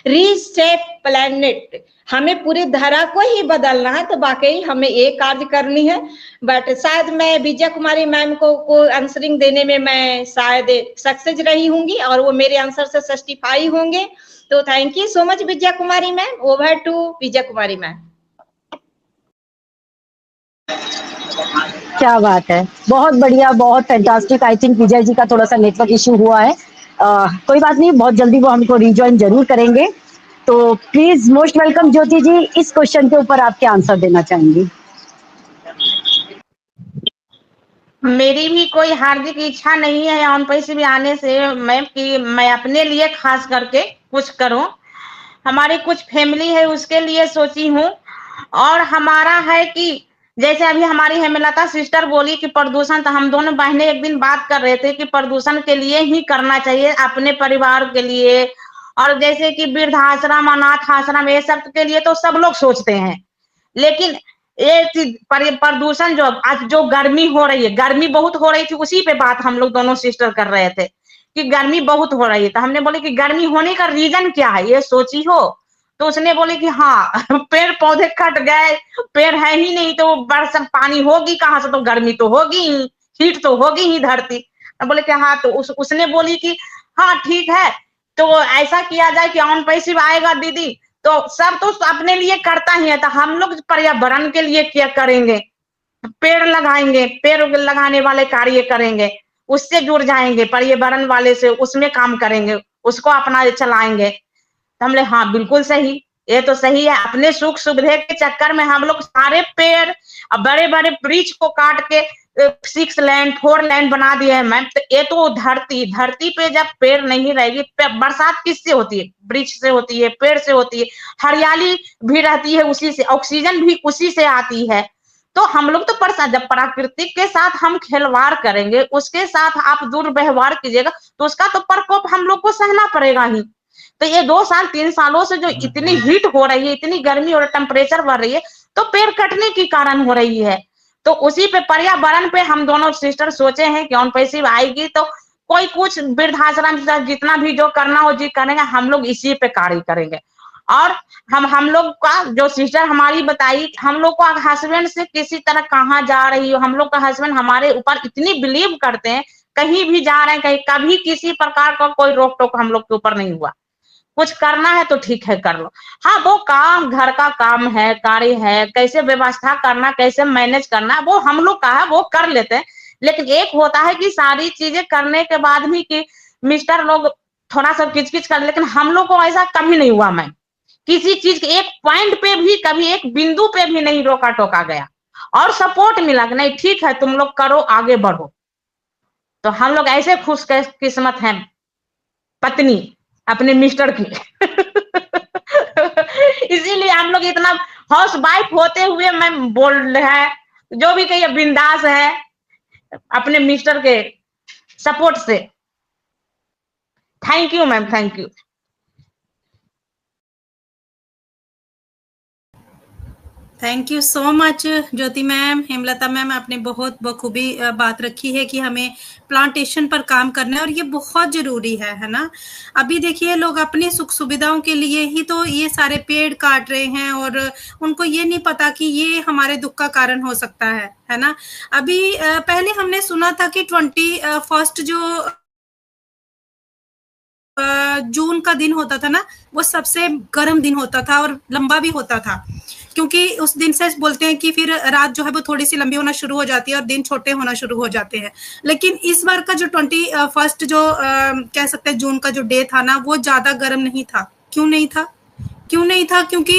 रीसेट प्लैनेट, हमें पूरी धरा को ही बदलना है। तो वाकई हमें एक कार्य करनी है। बट शायद मैं विजय कुमारी मैम को आंसरिंग देने में मैं शायद सक्सेस रही होंगी और वो मेरे आंसर से जस्टिफाई होंगे। तो thank you so much Vijay Kumari ma'am. Over to Vijay Kumari ma'am. क्या बात है, बहुत बढ़िया, बहुत fantastic. I think Vijay ji का थोड़ा सा नेटवर्क इशू हुआ है, कोई बात नहीं, बहुत जल्दी वो हमको रिजॉइन जरूर करेंगे। तो प्लीज मोस्ट वेलकम ज्योति जी, इस क्वेश्चन के ऊपर आप क्या आंसर देना चाहेंगी? मेरी भी कोई हार्दिक इच्छा नहीं है ऑन पैसिव भी आने से मैम कि मैं अपने लिए खास करके कुछ करूं। हमारी कुछ फैमिली है उसके लिए सोची हूँ। और हमारा है कि जैसे अभी हमारी हेमलता सिस्टर बोली कि प्रदूषण, तो हम दोनों बहनें एक दिन बात कर रहे थे कि प्रदूषण के लिए ही करना चाहिए, अपने परिवार के लिए। और जैसे कि वृद्धाश्रम, अनाथ आश्रम, ये सब के लिए तो सब लोग सोचते हैं, लेकिन ये चीज प्रदूषण जो आज जो गर्मी हो रही है, गर्मी बहुत हो रही थी, उसी पे बात हम लोग दोनों सिस्टर कर रहे थे कि गर्मी बहुत हो रही है। तो हमने बोले कि गर्मी होने का रीजन क्या है, ये सोची हो? तो उसने बोले कि हाँ, पेड़ पौधे कट गए, पेड़ है ही नहीं तो बरसात पानी होगी कहाँ से, तो गर्मी तो होगी ही, हीट तो होगी ही धरती। तो बोले कि हाँ, तो उसने बोली कि हाँ ठीक है, तो ऐसा किया जाए कि ऑन पैसिव आएगा दीदी, तो सब तो अपने लिए करता ही है, तो हम लोग पर्यावरण के लिए क्या करेंगे? पेड़ लगाएंगे, पेड़ लगाने वाले कार्य करेंगे, उससे जुड़ जाएंगे, पर्यावरण वाले से उसमें काम करेंगे, उसको अपना चलाएंगे। तो हमने हाँ बिल्कुल सही, ये तो सही है। अपने सुख सुविधा के चक्कर में हम लोग सारे पेड़ बड़े बड़े वृक्ष को काट के 6 लेन 4 लेन बना दिए हैं मैम। तो ये तो धरती पे जब पेड़ नहीं रहेगी, बरसात किससे होती है? वृक्ष से होती है, पेड़ से होती है, हरियाली भी रहती है उसी से, ऑक्सीजन भी उसी से आती है। तो हम लोग तो जब प्राकृतिक के साथ हम खिलवाड़ करेंगे, उसके साथ आप दुर्व्यवहार कीजिएगा, तो उसका तो प्रकोप हम लोग को सहना पड़ेगा ही। तो ये 2 साल 3 सालों से जो इतनी हीट हो रही है, इतनी गर्मी और टेम्परेचर बढ़ रही है, तो पेड़ कटने के कारण हो रही है। तो उसी पे पर्यावरण पे हम दोनों सिस्टर सोचे हैं कि ऑन पैसिव आएगी तो कोई कुछ वृद्धाश्रम जितना भी जो करना हो जी करेंगे, हम लोग इसी पे कार्य करेंगे। और हम लोग का जो सिस्टर हमारी बताई, हम लोग को हस्बैंड से किसी तरह कहाँ जा रही हो, हम लोग का हस्बैंड हमारे ऊपर इतनी बिलीव करते हैं, कहीं भी जा रहे हैं, कहीं कभी किसी प्रकार का कोई रोक टोक हम लोग के ऊपर नहीं हुआ। कुछ करना है तो ठीक है कर लो। हाँ वो काम घर का काम है, कार्य है, कैसे व्यवस्था करना, कैसे मैनेज करना, वो हम लोग का है, वो कर लेते हैं। लेकिन एक होता है कि सारी चीजें करने के बाद भी कि मिस्टर लोग थोड़ा सा किचकिच कर, लेकिन हम लोग को ऐसा कभी नहीं हुआ। मैं किसी चीज के एक पॉइंट पे भी, कभी एक बिंदु पे भी नहीं रोका टोका गया, और सपोर्ट मिला कि नहीं ठीक है तुम लोग करो, आगे बढ़ो। तो हम लोग ऐसे खुश किस्मत हैं पत्नी अपने मिस्टर की। इसीलिए हम लोग इतना हाउस वाइफ होते हुए मैं बोल रहे हैं, जो भी कहिए बिंदास है अपने मिस्टर के सपोर्ट से। Thank you ma'am, thank you. Thank you so much Jyoti ma'am, Hemlata ma'am, आपने बहुत बखूबी बात रखी है कि हमें प्लांटेशन पर काम करना है और ये बहुत जरूरी है ना। अभी देखिए लोग अपनी सुख सुविधाओं के लिए ही तो ये सारे पेड़ काट रहे हैं और उनको ये नहीं पता कि ये हमारे दुख का कारण हो सकता है ना। अभी पहले हमने सुना था कि 21 जो जून का दिन होता था ना, वो सबसे गर्म दिन होता था और लंबा भी होता था, क्योंकि उस दिन से बोलते हैं कि फिर रात जो है वो थोड़ी सी लंबी होना शुरू हो जाती है और दिन छोटे होना शुरू हो जाते हैं। लेकिन इस बार का जो 21 जो कह सकते हैं जून का जो डे था ना, वो ज्यादा गर्म नहीं था। क्यों नहीं था? क्योंकि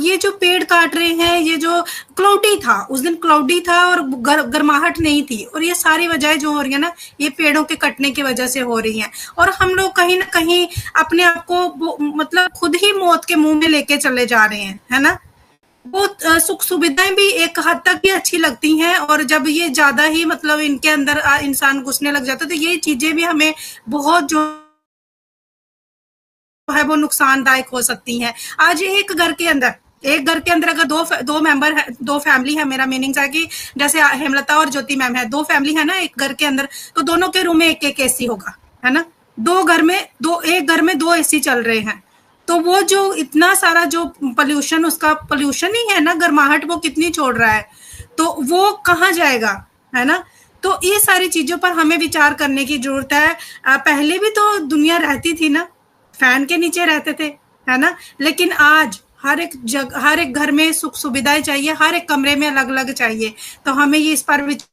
ये जो पेड़ काट रहे हैं, ये जो क्लाउडी था, उस दिन क्लाउडी था और गर्माहट नहीं थी, और ये सारी वजह जो हो रही है ना, ये पेड़ों के कटने की वजह से हो रही हैं। और हम लोग कहीं ना कहीं अपने आप को मतलब खुद ही मौत के मुंह में लेके चले जा रहे हैं, है ना। वो सुख सुविधाएं भी एक हद तक ही अच्छी लगती हैं, और जब ये ज्यादा ही मतलब इनके अंदर इंसान घुसने लग जाता है, तो ये चीजें भी हमें बहुत जो है वो नुकसानदायक हो सकती हैं। आज एक घर के अंदर अगर दो मेंबर है, 2 फैमिली है, मेरा मीनिंग है कि जैसे हेमलता और ज्योति मैम है, 2 फैमिली है ना एक घर के अंदर, तो दोनों के रूम में एक एसी होगा, है ना। एक घर में 2 एसी चल रहे हैं, तो वो जो इतना सारा जो पोल्यूशन, उसका पोल्यूशन ही है ना, गर्माहट वो कितनी छोड़ रहा है, तो वो कहाँ जाएगा, है ना। तो ये सारी चीजों पर हमें विचार करने की जरूरत है। पहले भी तो दुनिया रहती थी ना, फैन के नीचे रहते थे, है ना। लेकिन आज हर एक घर में सुख सुविधाएं चाहिए, हर एक कमरे में अलग अलग चाहिए। तो हमें ये इस पर विचार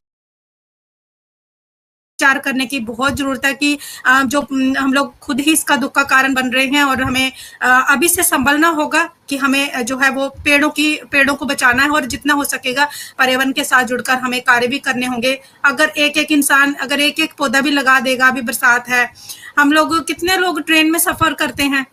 करने की बहुत जरूरत है कि जो हम लोग खुद ही इसका दुख का कारण बन रहे हैं, और हमें अभी से संभलना होगा कि हमें जो है वो पेड़ों को बचाना है, और जितना हो सकेगा पर्यावरण के साथ जुड़कर हमें कार्य भी करने होंगे। अगर एक इंसान अगर एक पौधा भी लगा देगा, अभी बरसात है, हम लोग कितने लोग ट्रेन में सफर करते हैं,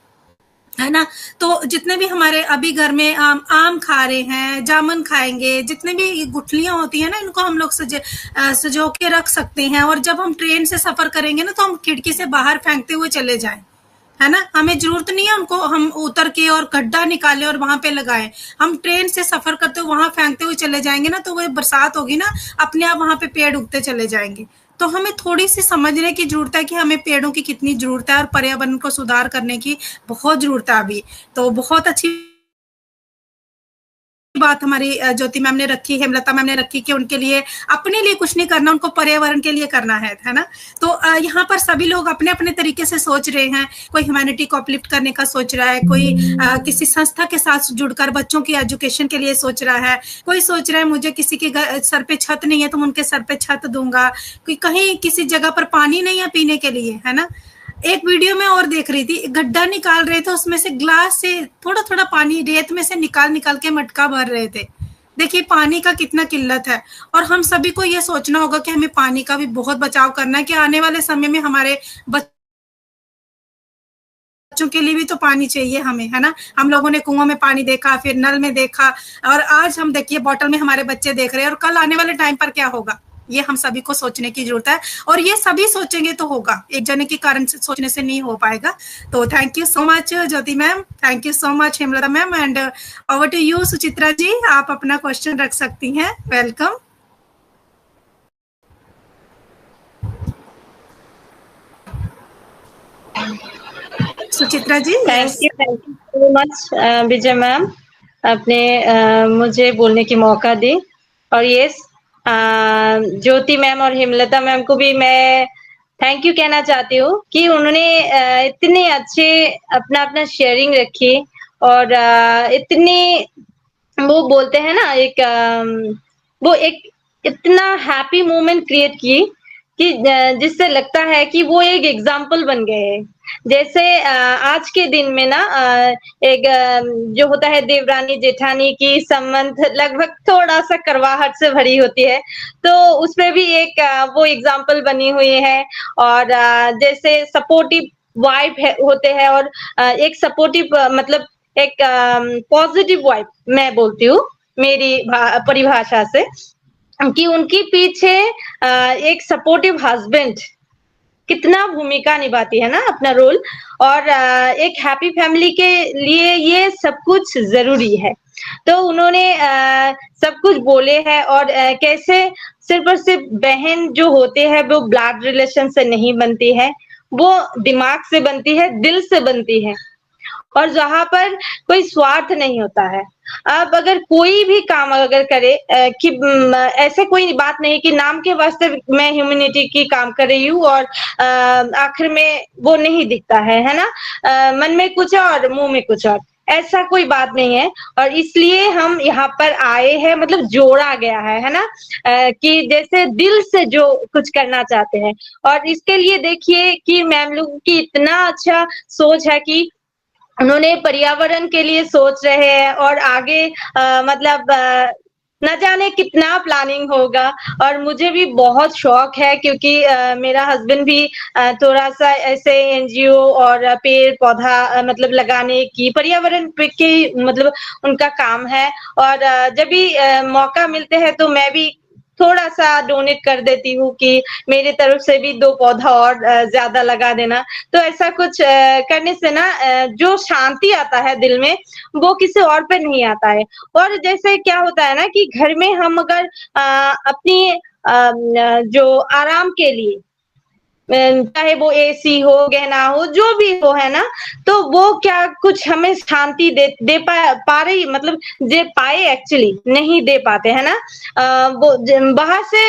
है ना। तो जितने भी हमारे अभी घर में आम खा रहे हैं, जामुन खाएंगे, जितने भी गुठलियां होती हैं ना, इनको हम लोग सजो के रख सकते हैं। और जब हम ट्रेन से सफर करेंगे ना, तो हम खिड़की से बाहर फेंकते हुए चले जाएं, है ना। हमें जरूरत नहीं है उनको हम उतर के और गड्ढा निकालें और वहां पे लगाएं। हम ट्रेन से सफर करते हुए वहां फेंकते हुए चले जाएंगे ना, तो वो बरसात होगी ना, अपने आप वहां पे पेड़ उगते चले जाएंगे। तो हमें थोड़ी सी समझने की जरूरत है कि हमें पेड़ों की कितनी जरूरत है, और पर्यावरण को सुधार करने की बहुत जरूरत है अभी। तो बहुत अच्छी बात हमारी ज्योति मैम ने रखी, हेमलता मैम ने रखी कि उनके लिए अपने लिए कुछ नहीं करना, उनको पर्यावरण के लिए करना है ना। तो यहाँ पर सभी लोग अपने अपने तरीके से सोच रहे हैं। कोई ह्यूमैनिटी को अपलिफ्ट करने का सोच रहा है, कोई किसी संस्था के साथ जुड़कर बच्चों की एजुकेशन के लिए सोच रहा है, कोई सोच रहा है मुझे किसी के सर पे छत नहीं है तो मैं उनके सर पे छत दूंगा, कोई कहीं किसी जगह पर पानी नहीं है पीने के लिए, है ना। एक वीडियो में और देख रही थी, गड्ढा निकाल रहे थे, उसमें से ग्लास से थोड़ा थोड़ा पानी रेत में से निकाल के मटका भर रहे थे। देखिए पानी का कितना किल्लत है, और हम सभी को ये सोचना होगा कि हमें पानी का भी बहुत बचाव करना है कि आने वाले समय में हमारे बच्चों के लिए भी तो पानी चाहिए हमें, है ना। हम लोगों ने कुआं में पानी देखा, फिर नल में देखा, और आज हम देखिए बॉटल में हमारे बच्चे देख रहे हैं, और कल आने वाले टाइम पर क्या होगा, ये हम सभी को सोचने की जरूरत है। और ये सभी सोचेंगे तो होगा, एक जने के कारण से सोचने से नहीं हो पाएगा। तो thank you so much Jyoti ma'am, thank you so much Hemlata ma'am, and over to you Suchitra ji, आप अपना क्वेश्चन रख सकती हैं। Welcome Suchitra ji. Thank you so much Vijay ma'am, आपने मुझे बोलने की मौका दी। और यस, ज्योति मैम और हेमलता मैम को भी मैं थैंक यू कहना चाहती हूँ कि उन्होंने इतने अच्छे अपना शेयरिंग रखी, और इतनी वो बोलते हैं ना वो एक इतना हैप्पी मोमेंट क्रिएट की कि जिससे लगता है कि वो एक एग्जाम्पल बन गए हैं। जैसे आज के दिन में ना एक जो होता है देवरानी जेठानी की संबंध लगभग थोड़ा सा करवाहट से भरी होती है, तो उसमें भी एक वो एग्जाम्पल बनी हुई है। और जैसे सपोर्टिव वाइफ होते हैं, और एक सपोर्टिव मतलब एक पॉजिटिव वाइफ मैं बोलती हूँ मेरी परिभाषा से, कि उनके पीछे एक सपोर्टिव हस्बैंड कितना भूमिका निभाती है ना अपना रोल, और एक हैप्पी फैमिली के लिए ये सब कुछ जरूरी है। तो उन्होंने सब कुछ बोले हैं, और कैसे सिर्फ और सिर्फ बहन जो होते हैं वो ब्लड रिलेशन से नहीं बनती है, वो दिमाग से बनती है, दिल से बनती है, और जहां पर कोई स्वार्थ नहीं होता है। अब अगर कोई भी काम अगर करे कि ऐसे कोई बात नहीं कि नाम के वास्ते मैं ह्यूमैनिटी की काम कर रही हूँ और आखिर में वो नहीं दिखता है ना, मन में कुछ और मुंह में कुछ और, ऐसा कोई बात नहीं है। और इसलिए हम यहाँ पर आए हैं, मतलब जोड़ा गया है ना, कि जैसे दिल से जो कुछ करना चाहते हैं। और इसके लिए देखिए कि मैम लोग की इतना अच्छा सोच है कि उन्होंने पर्यावरण के लिए सोच रहे हैं, और आगे मतलब न जाने कितना प्लानिंग होगा। और मुझे भी बहुत शौक है क्योंकि मेरा हस्बैंड भी थोड़ा सा ऐसे एनजीओ और पेड़ पौधा मतलब लगाने की, पर्यावरण के मतलब उनका काम है। और जब भी मौका मिलते हैं तो मैं भी थोड़ा सा डोनेट कर देती हूँ कि मेरी तरफ से भी 2 पौधा और ज्यादा लगा देना। तो ऐसा कुछ करने से ना जो शांति आता है दिल में, वो किसी और पे नहीं आता है। और जैसे क्या होता है ना कि घर में हम अगर अपनी जो आराम के लिए, चाहे वो एसी हो, गहना हो, जो भी हो, है ना, तो वो क्या कुछ हमें शांति दे पा रही, मतलब दे पाए, एक्चुअली नहीं दे पाते, है ना। वो बाहर से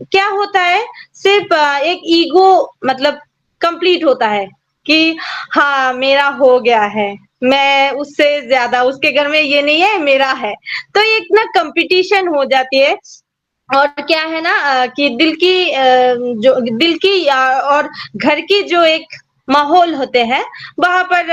क्या होता है, सिर्फ एक ईगो मतलब कंप्लीट होता है कि हाँ मेरा हो गया है, मैं उससे ज्यादा, उसके घर में ये नहीं है, मेरा है। तो एक ना कंपटीशन हो जाती है। और क्या है ना कि दिल की और घर की जो एक माहौल होते हैं, वहां पर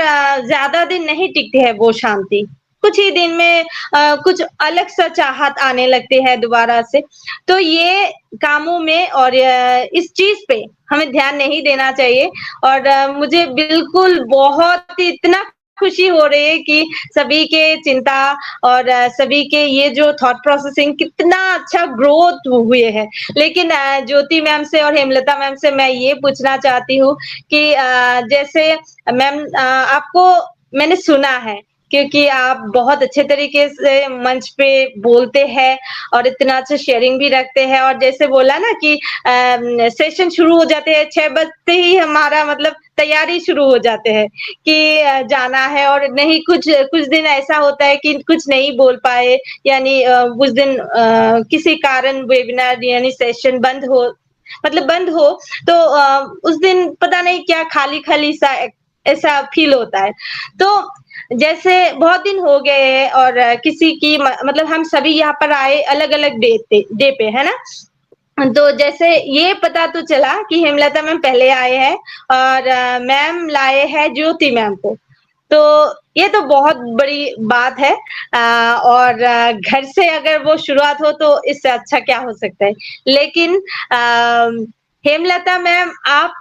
ज्यादा दिन नहीं टिकती है वो शांति। कुछ ही दिन में कुछ अलग सा चाहत आने लगती है दोबारा से। तो ये कामों में और इस चीज पे हमें ध्यान नहीं देना चाहिए। और मुझे बिल्कुल बहुत इतना खुशी हो रही है कि सभी के चिंता और सभी के ये जो थॉट प्रोसेसिंग कितना अच्छा ग्रोथ हुए है। लेकिन ज्योति मैम से और हेमलता मैम से मैं ये पूछना चाहती हूँ कि जैसे मैम आपको मैंने सुना है क्योंकि आप बहुत अच्छे तरीके से मंच पे बोलते हैं और इतना अच्छा शेयरिंग भी रखते हैं। और जैसे बोला ना कि सेशन शुरू हो जाते हैं 6 बजते ही हमारा मतलब तैयारी शुरू हो जाते हैं कि जाना है। और नहीं कुछ दिन ऐसा होता है कि कुछ नहीं बोल पाए, यानी उस दिन किसी कारण वेबिनार यानी सेशन बंद हो तो उस दिन पता नहीं क्या खाली सा ऐसा फील होता है। तो जैसे बहुत दिन हो गए हैं और किसी की मतलब हम सभी यहाँ पर आए अलग-अलग डे पे, है ना? तो जैसे ये पता तो चला कि हेमलता मैम पहले आए हैं और मैम लाए हैं ज्योति मैम को। तो ये तो बहुत बड़ी बात है और घर से अगर वो शुरुआत हो तो इससे अच्छा क्या हो सकता है। लेकिन हेमलता मैम आप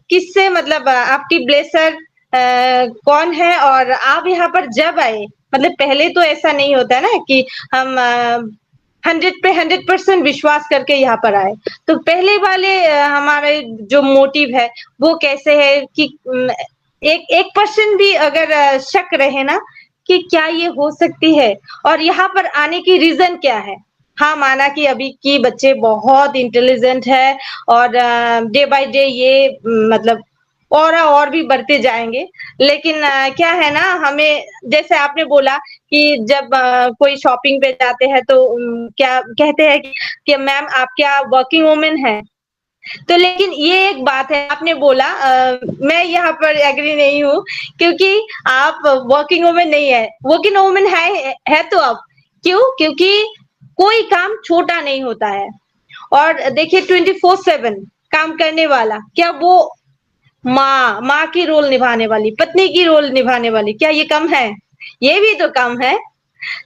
किससे मतलब आपकी ब्लेसर कौन है और आप यहाँ पर जब आए, मतलब पहले तो ऐसा नहीं होता ना कि हम 100% विश्वास करके यहाँ पर आए। तो पहले वाले हमारे जो मोटिव है वो कैसे है कि 1% भी अगर शक रहे ना कि क्या ये हो सकती है और यहाँ पर आने की रीजन क्या है। हाँ, माना कि अभी की बच्चे बहुत इंटेलिजेंट है और डे बाय डे ये मतलब और भी बढ़ते जाएंगे। लेकिन क्या है ना, हमें जैसे आपने बोला कि जब कोई शॉपिंग पे जाते हैं तो क्या कहते हैं कि मैम आप क्या वर्किंग वुमेन है। तो लेकिन ये एक बात है, आपने बोला मैं यहाँ पर एग्री नहीं हूँ क्योंकि आप वर्किंग वुमेन नहीं है, वर्किंग वुमेन है तो आप क्यों? क्योंकि कोई काम छोटा नहीं होता है। और देखिए 24/7 काम करने वाला, क्या वो माँ की रोल निभाने वाली, पत्नी की रोल निभाने वाली, क्या ये कम है? ये भी तो कम है।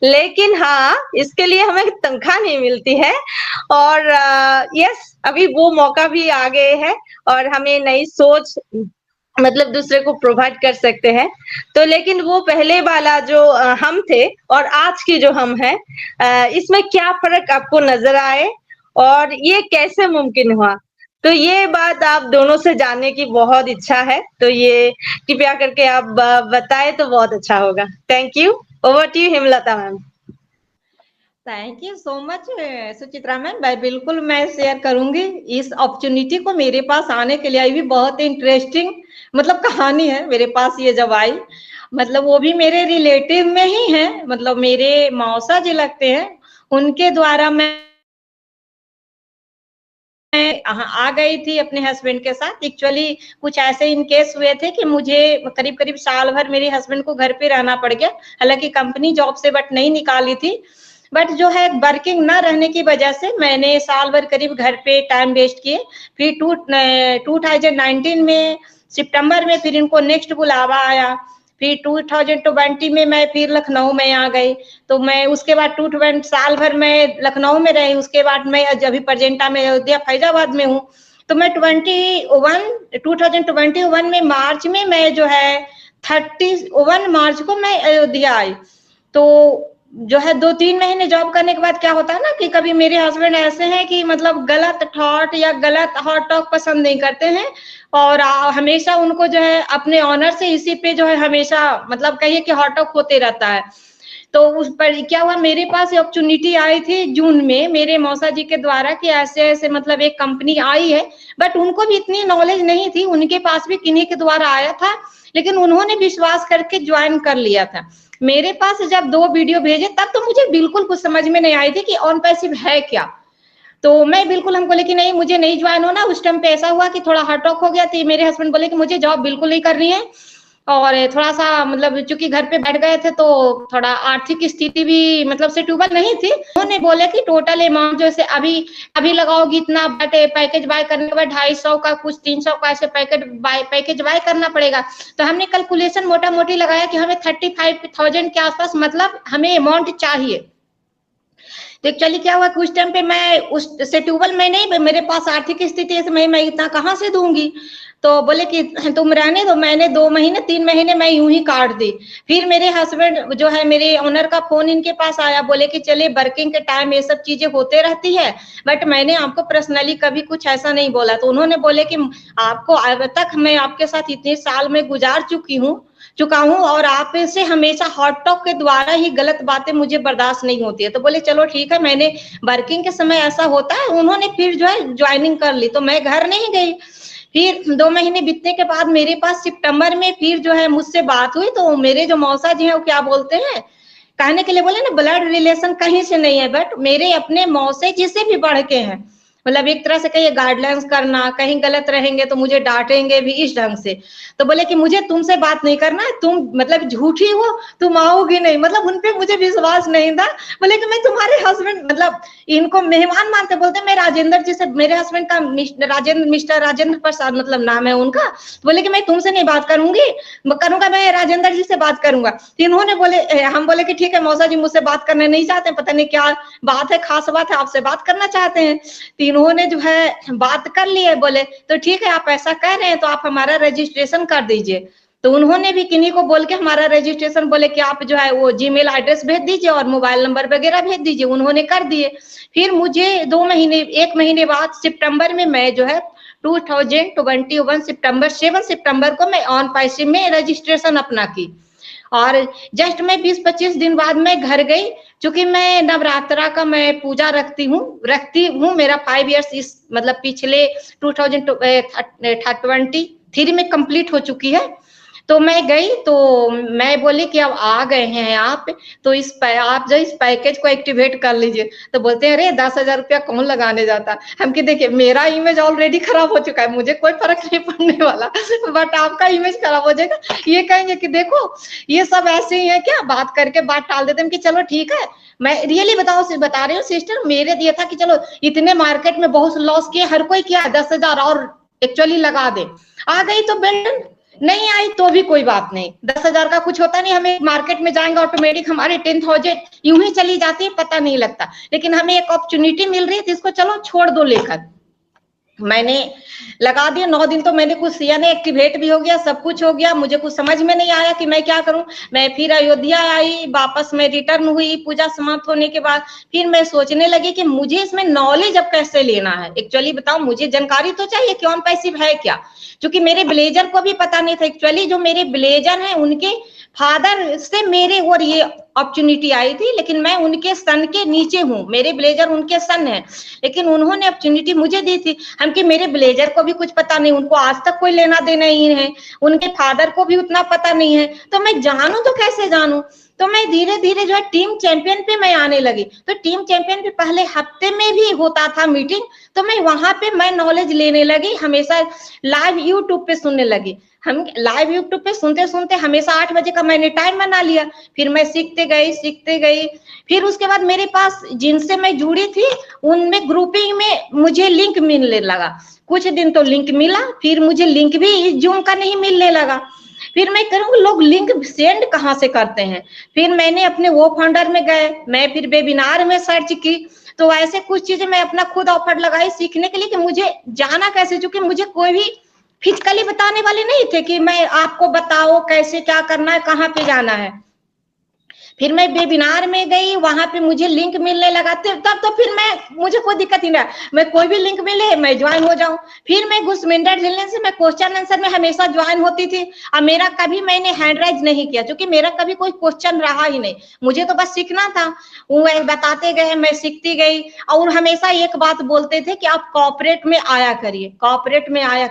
लेकिन हाँ, इसके लिए हमें तनख्वाह नहीं मिलती है और यस अभी वो मौका भी आ गए हैं और हमें नई सोच मतलब दूसरे को प्रोवाइड कर सकते हैं। तो लेकिन वो पहले वाला जो हम थे और आज की जो हम हैं, इसमें क्या फर्क आपको नजर आए और ये कैसे मुमकिन हुआ? तो ये बात आप दोनों से जानने की बहुत इच्छा है, तो ये कृपया करके आप बताएं तो बहुत अच्छा होगा। Thank you. Over to you Hemlata ma'am. Thank you so much Suchitra ma'am. बिल्कुल मैं शेयर करूंगी इस अपॉर्चुनिटी को। मेरे पास आने के लिए भी बहुत इंटरेस्टिंग मतलब कहानी है मेरे पास ये जब आई, मतलब वो भी मेरे रिलेटिव में ही है, मतलब मेरे मौसा जी लगते हैं, उनके द्वारा मैं आ गई थी अपने हस्बैंड के साथ। एक्चुअली कुछ ऐसे इन केस हुए थे कि मुझे करीब साल भर मेरे हस्बैंड को घर पे रहना पड़ गया, हालांकि कंपनी जॉब से बट नहीं निकाली थी, बट जो है वर्किंग ना रहने की वजह से मैंने साल भर करीब घर पे टाइम वेस्ट किए। फिर 2019 में सितंबर में फिर इनको नेक्स्ट बुलावा आया। फिर 2020 में मैं फिर लखनऊ में आ गई। तो मैं उसके बाद 2020 साल भर मैं लखनऊ में रही। उसके बाद मैं अभी प्रेजेंटा में अयोध्या फैजाबाद में हूँ। तो मैं 2021 में मार्च में मैं जो है 31 मार्च को मैं अयोध्या आई। तो जो है 2-3 महीने जॉब करने के बाद क्या होता है ना कि कभी मेरे हस्बैंड ऐसे हैं कि मतलब गलत थॉट या गलत हॉट टॉक पसंद नहीं करते हैं और हमेशा उनको जो है अपने ऑनर से इसी पे जो है हमेशा मतलब कहिए कि हॉट टॉक होते रहता है। तो उस पर क्या हुआ, मेरे पास अपॉर्चुनिटी आई थी जून में मेरे मौसा जी के द्वारा कि ऐसे ऐसे मतलब एक कंपनी आई है, बट उनको भी इतनी नॉलेज नहीं थी, उनके पास भी किन्हीं के द्वारा आया था, लेकिन उन्होंने विश्वास करके ज्वाइन कर लिया था। मेरे पास जब 2 वीडियो भेजे तब तो मुझे बिल्कुल कुछ समझ में नहीं आई थी कि ऑन पैसिव है क्या। तो मैं बिल्कुल हम बोले कि नहीं मुझे नहीं ज्वाइन होना। उस टाइम पे ऐसा हुआ कि थोड़ा हॉट टॉक हो गया थी। मेरे हस्बैंड बोले कि मुझे जॉब बिल्कुल नहीं करनी है और थोड़ा सा मतलब चूंकि घर पे बैठ गए थे तो थोड़ा आर्थिक स्थिति भी मतलब सेटल नहीं थी। उन्होंने बोले कि टोटल अमाउंट जैसे अभी लगाओगी इतना, बट पैकेज बाय करने के बाद 250 का कुछ 300 का ऐसे पैकेज बाय करना पड़ेगा। तो हमने कैलकुलेशन मोटा मोटी लगाया कि हमें 35,000 के आसपास मतलब हमें अमाउंट चाहिए। तो एक्चुअली क्या हुआ कि उस टाइम पे मैं उस सेटल में नहीं, मेरे पास आर्थिक स्थिति है, मैं इतना कहाँ से दूंगी। तो बोले कि तुम रहने दो। मैंने 2 महीने 3 महीने मैं यूं ही काट दी। फिर मेरे हस्बैंड जो है मेरे ओनर का फोन इनके पास आया, बोले कि चलिए वर्किंग के टाइम ये सब चीजें होते रहती है, बट मैंने आपको पर्सनली कभी कुछ ऐसा नहीं बोला। तो उन्होंने बोले कि आपको अब तक मैं आपके साथ इतने साल में गुजार चुकी हूँ चुका हूँ और आप से हमेशा हॉट टॉक के द्वारा ही गलत बातें मुझे बर्दाश्त नहीं होती है। तो बोले चलो ठीक है, मैंने वर्किंग के समय ऐसा होता है। उन्होंने फिर जो है ज्वाइनिंग कर ली, तो मैं घर नहीं गई। फिर 2 महीने बीतने के बाद मेरे पास सितंबर में फिर जो है मुझसे बात हुई। तो मेरे जो मौसा जी हैं वो क्या बोलते हैं, कहने के लिए बोले ना, ब्लड रिलेशन कहीं से नहीं है, बट मेरे अपने मौसे जी से भी बढ़ के हैं। मतलब एक तरह से कहिए गाइडलाइंस करना, कहीं गलत रहेंगे तो मुझे डांटेंगे भी इस ढंग से। तो बोले कि मुझे तुमसे बात नहीं करना है, तुम मतलब झूठी हो, तुम आओगी नहीं। मतलब उनपे मुझे विश्वास नहीं था। बोले कि मैं तुम्हारे हस्बैंड, मतलब इनको मेहमान मानते, बोलते मैं राजेंद्र जी से, मेरे हस्बैंड का मिस्टर राजेंद्र प्रसाद मतलब नाम है उनका। तो बोले कि मैं तुमसे नहीं बात करूंगा, मैं राजेंद्र जी से बात करूंगा। तो इन्होंने बोले, हम बोले कि ठीक है मौसा जी मुझसे बात करना नहीं चाहते, पता नहीं क्या बात है, खास बात है, आपसे बात करना चाहते हैं। इन्होंने जो है बात कर ली है। बोले तो ठीक है, आप ऐसा कह रहे हैं तो आप हमारा रजिस्ट्रेशन कर दीजिए। तो उन्होंने भी किन्हीं को बोल के हमारा रजिस्ट्रेशन, बोले कि आप जो है वो जीमेल एड्रेस भेज दीजिए और मोबाइल नंबर वगैरह भेज दीजिए। उन्होंने कर दिए। फिर मुझे 1 महीने बाद सितंबर में मैं जो है 2021 सितंबर 7 सितंबर को मैं ऑन पैसे में रजिस्ट्रेशन अपना की। और जस्ट मैं 20-25 दिन बाद मैं घर गई, क्योंकि मैं नवरात्रा का मैं पूजा रखती हूँ। मेरा 5 इयर्स इस मतलब पिछले 2023 में कंप्लीट हो चुकी है। तो मैं गई, तो मैं बोली कि अब आ गए हैं आप, तो आप जो इस पैकेज को एक्टिवेट कर लीजिए। तो बोलते हैं अरे 10,000 रुपया कौन लगाने जाता। हम कि देखिए मेरा इमेज ऑलरेडी खराब हो चुका है, मुझे कोई फर्क नहीं पड़ने वाला, बट आपका इमेज खराब हो जाएगा। ये कहेंगे कि देखो ये सब ऐसे ही है क्या, बात करके बात टाल देते हैं कि चलो ठीक है। मैं रियली बता रही हूँ सिस्टर, मेरे दिए था कि चलो इतने मार्केट में बहुत लॉस किए, हर कोई किया 10,000 और एक्चुअली लगा दे। आ गई तो बेटर, नहीं आई तो भी कोई बात नहीं, 10,000 का कुछ होता नहीं। हमें मार्केट में जाएंगे ऑटोमेटिक हमारे 10,000 यूं ही चली जाती है, पता नहीं लगता। लेकिन हमें एक अपॉर्चुनिटी मिल रही है तो इसको चलो छोड़ दो लेकर। मैंने लगा दिया 9 दिन, तो मैंने कुछ किया नहीं, एक्टिवेट भी हो गया, सब कुछ हो गया। मुझे कुछ समझ में नहीं आया कि मैं क्या करूं। मैं फिर अयोध्या आई, वापस मैं रिटर्न हुई पूजा समाप्त होने के बाद। फिर मैं सोचने लगी कि मुझे इसमें नॉलेज अब कैसे लेना है। एक्चुअली बताऊं, मुझे जानकारी तो चाहिए कि ऑन पैसिव है क्या, क्योंकि मेरे ब्लेजर को भी पता नहीं था। एक्चुअली जो मेरे ब्लेजर हैं उनके फादर से मेरे और ये अपॉर्चुनिटी आई थी, लेकिन मैं उनके सन के नीचे हूँ, मेरे ब्लेजर उनके सन है, लेकिन उन्होंने अपॉर्चुनिटी मुझे दी थी। हम कि मेरे ब्लेजर को भी कुछ पता नहीं, उनको आज तक कोई लेना देना ही है, उनके फादर को भी उतना पता नहीं है, तो मैं जानूं तो कैसे जानूं। तो मैं धीरे धीरे जो है टीम चैंपियन पे मैं आने लगी। तो टीम चैंपियन पे पहले हफ्ते में भी होता था मीटिंग, तो मैं वहां पे मैं नॉलेज लेने लगी, हमेशा लाइव यूट्यूब पे सुनने लगी। हम लाइव यूट्यूब पे सुनते सुनते हमेशा 8 बजे का मैंने टाइम बना लिया। फिर मैं सीखते गई। फिर उसके बाद मेरे पास जिनसे मैं जुड़ी थी उनमें ग्रुपिंग में मुझे लिंक मिलने लगा। कुछ दिन तो लिंक मिला, फिर मुझे लिंक भी जूम का नहीं मिलने लगा। फिर मैं करूँ लोग लिंक सेंड कहाँ से करते हैं। फिर मैंने अपने वो फंडर में गए, मैं फिर वेबिनार में सर्च की। तो ऐसे कुछ चीजें मैं अपना खुद ऑफर लगाई सीखने के लिए कि मुझे जाना कैसे, चूंकि मुझे कोई भी फिजिकली बताने वाले नहीं थे कि मैं आपको बताओ कैसे क्या करना है, कहाँ पे जाना है। फिर मैं वेबिनार में गई, वहां पे मुझे लिंक मिलने लगा, तब तो फिर मुझे कोई दिक्कत ही नहीं, मैं कोई भी लिंक मिले मैं ज्वाइन हो जाऊं। फिर मैं उस मिनट लेने से मैं क्वेश्चन आंसर में हमेशा ज्वाइन होती थी। और मेरा कभी मैंने हैंड राइज नहीं किया, क्योंकि मेरा कभी कोई क्वेश्चन रहा ही नहीं, मुझे तो बस सीखना था। वो बताते गए, मैं सीखती गई। और हमेशा एक बात बोलते थे कि आप कॉर्पोरेट में आया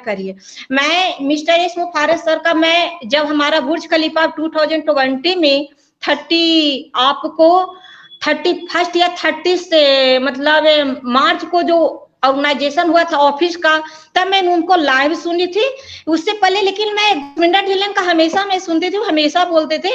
करिए। मैं मिस्टर एस मुफारिस सर का, मैं जब हमारा बुर्ज खलीफा 2020 में 31st या 30 से मतलब मार्च को जो ऑर्गेनाइजेशन हुआ था ऑफिस का, तब मैंने उनको लाइव सुनी थी। उससे पहले लेकिन मैं मिंडा ढिल्लन का हमेशा मैं सुनती थी, हमेशा बोलते थे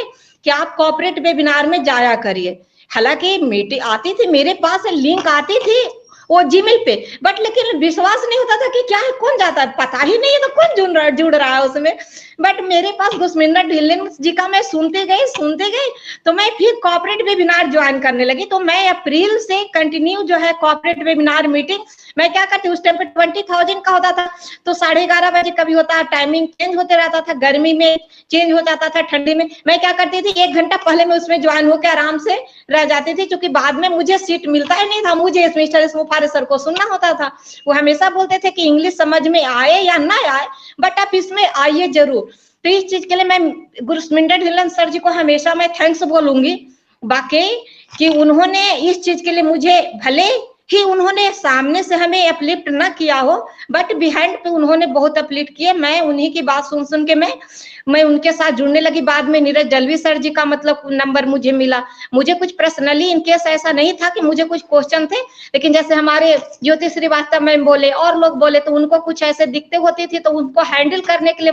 कि आप कॉर्पोरेट वेबिनार में जाया करिए। हालांकि मीटिंग आती थी मेरे पास, लिंक आती थी वो जीमेल पे, बट लेकिन विश्वास नहीं होता था कि क्या है, कौन जाता है, पता ही नहीं है तो कौन जुड़ रहा है उसमें। बट मेरे पास गुस्मिंदा ढिल्लन जी का मैं सुनते गई, तो मैं फिर कॉर्पोरेट वेबिनार ज्वाइन करने लगी। तो मैं अप्रैल से कंटिन्यू जो है कॉर्पोरेट वेबिनार मीटिंग मैं क्या करती हूँ, उस टाइम पे 20,000 का होता था, तो 11:30 बजे कभी होता है, टाइमिंग चेंज होते रहता था, गर्मी में चेंज हो जाता था, ठंडी में। मैं क्या करती थी, 1 घंटा पहले मैं उसमें ज्वाइन होकर आराम से रह जाती थी, क्योंकि बाद में मुझे सीट मिलता ही नहीं था, मुझे मिस्टर मुफारिस सर को सुनना होता था। वो हमेशा बोलते थे कि इंग्लिश समझ में आए या ना आए, बट आप इसमें आइए जरूर। तो इस चीज के लिए मैं गुरस्मिंदर ढिल्लन सर जी को हमेशा मैं थैंक्स बोलूंगी बाकी कि उन्होंने इस चीज के लिए मुझे, भले ही उन्होंने सामने से हमें अपलिफ्ट ना किया हो बट बिहाइंड पे उन्होंने बहुत अपलिफ्ट किए। मैं उन्हीं की बात सुन सुन के मैं उनके साथ जुड़ने लगी। बाद में नीरज दलवी सर जी का मतलब नंबर मुझे मिला। मुझे कुछ पर्सनली इनकेस ऐसा नहीं था कि मुझे कुछ क्वेश्चन थे, लेकिन जैसे हमारे ज्योति श्रीवास्तव मैम बोले और लोग बोले तो उनको कुछ ऐसे दिक्कतें होती थी, तो उनको हैंडल करने के लिए